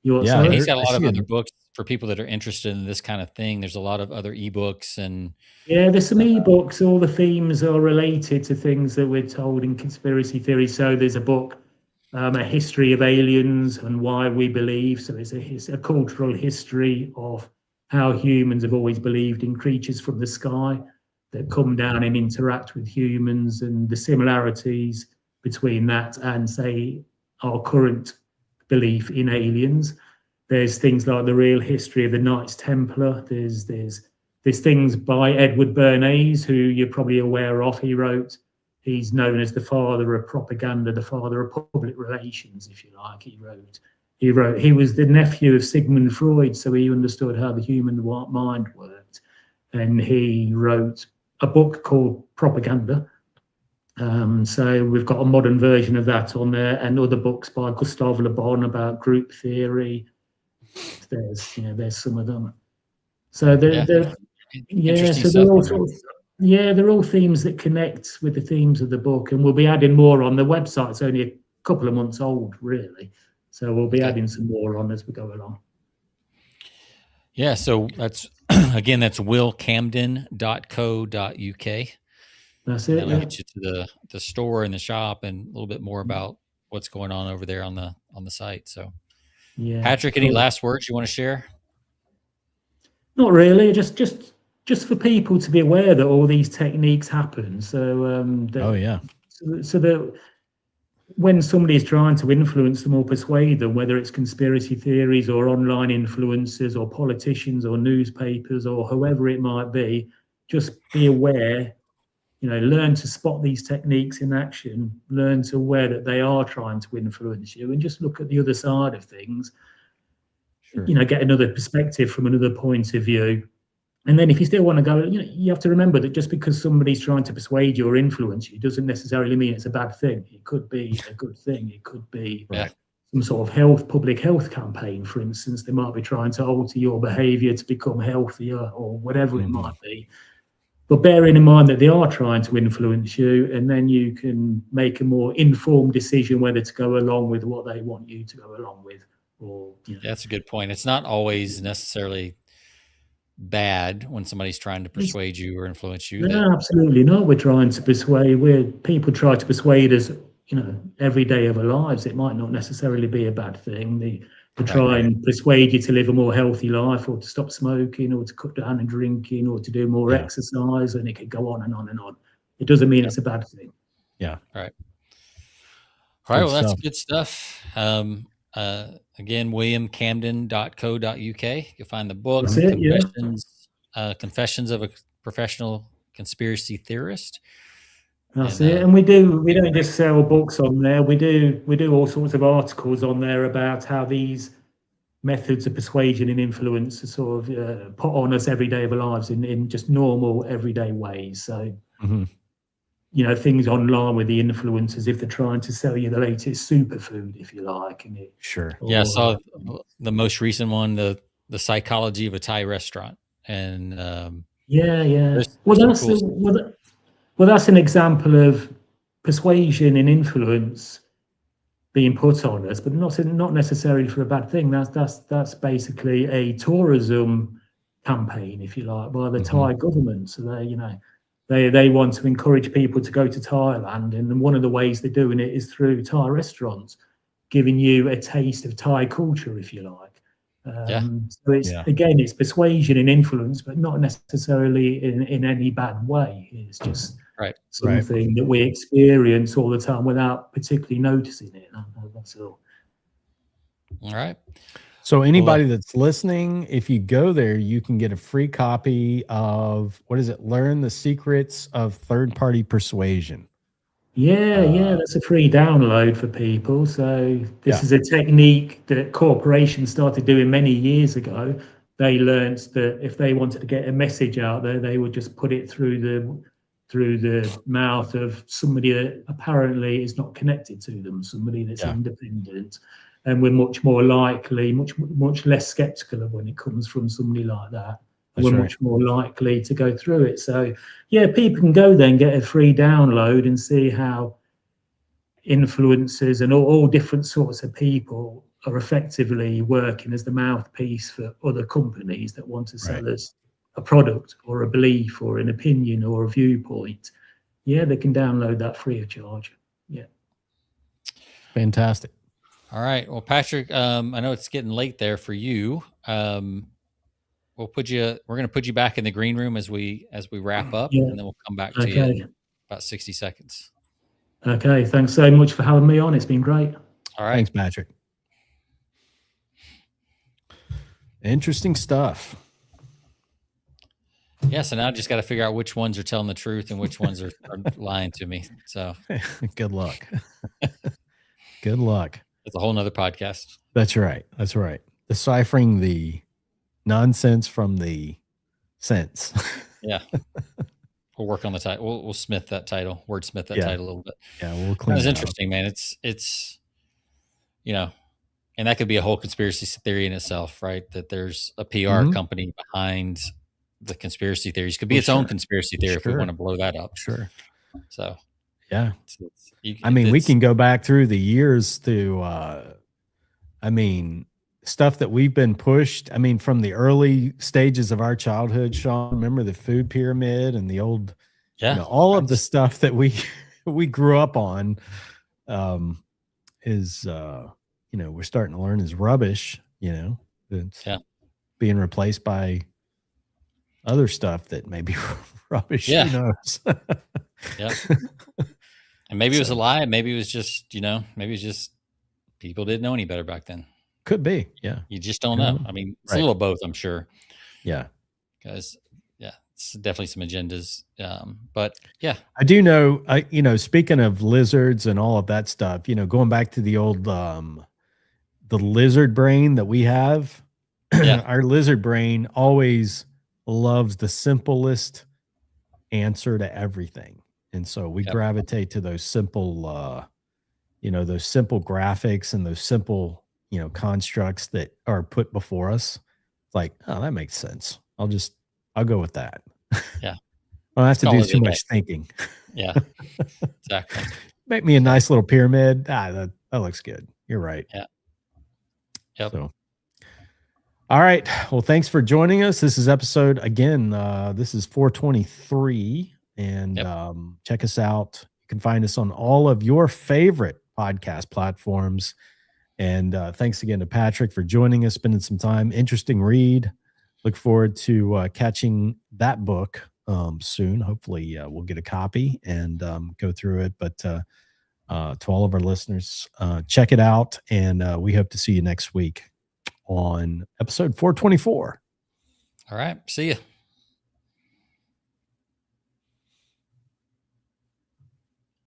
Speaker 2: He's got a lot of other books for people that are interested in this kind of thing. There's a lot of other ebooks and
Speaker 3: there's some ebooks. All the themes are related to things that we're told in conspiracy theory. So there's a book, A History of Aliens and Why We Believe. So it's a cultural history of how humans have always believed in creatures from the sky that come down and interact with humans, and the similarities between that and, say, our current belief in aliens. There's things like the real history of the Knights Templar. There's things by Edward Bernays, who you're probably aware of. He's known as the father of propaganda, the father of public relations, if you like. He was the nephew of Sigmund Freud, so he understood how the human mind worked, and he wrote a book called Propaganda. So we've got a modern version of that on there, and other books by Gustave Le Bon about group theory. There's some of them. So they're all themes that connect with the themes of the book, and we'll be adding more on. The website's only a couple of months old, really, so we'll be adding some more on as we go along.
Speaker 2: Yeah, so that's again, that's willcamden.co.uk.
Speaker 3: That's it.
Speaker 2: That'll get you to the store and the shop and a little bit more about what's going on over there on the site. So, Patrick, any last words you want to share?
Speaker 3: Not really. Just for people to be aware that all these techniques happen. So so that when somebody is trying to influence them or persuade them, whether it's conspiracy theories or online influencers or politicians or newspapers or whoever it might be, just be aware. Learn to spot these techniques in action, learn to aware that they are trying to influence you, and just look at the other side of things. Sure. Get another perspective from another point of view. And then if you still want to go, you have to remember that just because somebody's trying to persuade you or influence you doesn't necessarily mean it's a bad thing. It could be a good thing. It could be some sort of public health campaign, for instance. They might be trying to alter your behavior to become healthier or whatever it might be. But bearing in mind that they are trying to influence you, and then you can make a more informed decision whether to go along with what they want you to go along with.
Speaker 2: That's a good point. It's not always necessarily bad when somebody's trying to persuade you or influence you.
Speaker 3: No, absolutely not. We're trying to persuade. People try to persuade us, every day of our lives. It might not necessarily be a bad thing. They try and persuade you to live a more healthy life, or to stop smoking, or to cut down on drinking, or to do more exercise, and it could go on and on and on. It doesn't mean it's a bad thing.
Speaker 1: Yeah.
Speaker 2: All right. Well, that's good stuff. Again, williamcamden.co.uk. You'll find the book, Confessions of a Professional Conspiracy Theorist.
Speaker 3: That's it. And we don't just sell books on there. We do all sorts of articles on there about how these methods of persuasion and influence are sort of put on us every day of our lives in just normal, everyday ways. So, things online with the influencers, if they're trying to sell you the latest superfood, if you like.
Speaker 2: I saw the most recent one, the psychology of a Thai restaurant. And
Speaker 3: that's an example of persuasion and influence being put on us, but not necessarily for a bad thing. That's basically a tourism campaign, if you like, by the Thai government. So They want to encourage people to go to Thailand, and one of the ways they're doing it is through Thai restaurants, giving you a taste of Thai culture, if you like. So it's again, it's persuasion and influence, but not necessarily in any bad way. It's just something that we experience all the time without particularly noticing it. That's all.
Speaker 2: All right.
Speaker 1: So anybody that's listening, if you go there, you can get a free copy of, what is it? Learn the Secrets of Third-Party Persuasion.
Speaker 3: Yeah, that's a free download for people. So this is a technique that corporations started doing many years ago. They learned that if they wanted to get a message out there, they would just put it through the mouth of somebody that apparently is not connected to them, somebody that's independent. And we're much more likely, much less skeptical of when it comes from somebody like that. And we're much more likely to go through it. So, yeah, people can go there and get a free download and see how influencers and all different sorts of people are effectively working as the mouthpiece for other companies that want to sell us a product or a belief or an opinion or a viewpoint. Yeah, they can download that free of charge. Yeah.
Speaker 1: Fantastic.
Speaker 2: All right. Well, Patrick, I know it's getting late there for you. We're going to put you back in the green room as we wrap up, and then we'll come back to you in about 60 seconds.
Speaker 3: Okay. Thanks so much for having me on. It's been great.
Speaker 2: All right.
Speaker 1: Thanks, Patrick. Interesting stuff.
Speaker 2: Yeah. So now I just got to figure out which ones are telling the truth and which ones are lying to me. So
Speaker 1: good luck. Good luck.
Speaker 2: It's a whole nother podcast.
Speaker 1: That's right. That's right. Deciphering the nonsense from the sense.
Speaker 2: Yeah. We'll work on the title. We'll smith that title, wordsmith that title a little bit.
Speaker 1: Yeah. We'll clean it
Speaker 2: That's interesting, man. It's, and that could be a whole conspiracy theory in itself, right? That there's a PR company behind the conspiracy theories. Could be its own conspiracy theory if we want to blow that up.
Speaker 1: Sure.
Speaker 2: So,
Speaker 1: yeah. We can go back through the years to, stuff that we've been pushed. From the early stages of our childhood, Sean, remember the food pyramid and the old, all of the stuff that we grew up on is, we're starting to learn is rubbish, it's being replaced by other stuff that may be rubbish.
Speaker 2: Yeah.
Speaker 1: Who knows?
Speaker 2: And maybe it was a lie. Maybe it was just, maybe it's just people didn't know any better back then.
Speaker 1: Could be. Yeah.
Speaker 2: You just don't know. It's a little of both, I'm sure.
Speaker 1: Yeah.
Speaker 2: Because, it's definitely some agendas. But yeah.
Speaker 1: I do know, speaking of lizards and all of that stuff, going back to the old, the lizard brain that we have, our lizard brain always loves the simplest answer to everything. And so we gravitate to those simple, those simple graphics and those simple, constructs that are put before us. It's like, oh, that makes sense. I'll go with that.
Speaker 2: Yeah.
Speaker 1: I don't have to do too much thinking.
Speaker 2: Yeah, exactly.
Speaker 1: Make me a nice little pyramid. That looks good. You're right.
Speaker 2: Yeah. Yep.
Speaker 1: So, all right. Well, thanks for joining us. This is episode, again, this is 423. And check us out. You can find us on all of your favorite podcast platforms. And thanks again to Patrick for joining us, spending some time. Interesting read. Look forward to catching that book soon. Hopefully we'll get a copy and go through it. But to all of our listeners, check it out. And we hope to see you next week on episode 424.
Speaker 2: All right. See you.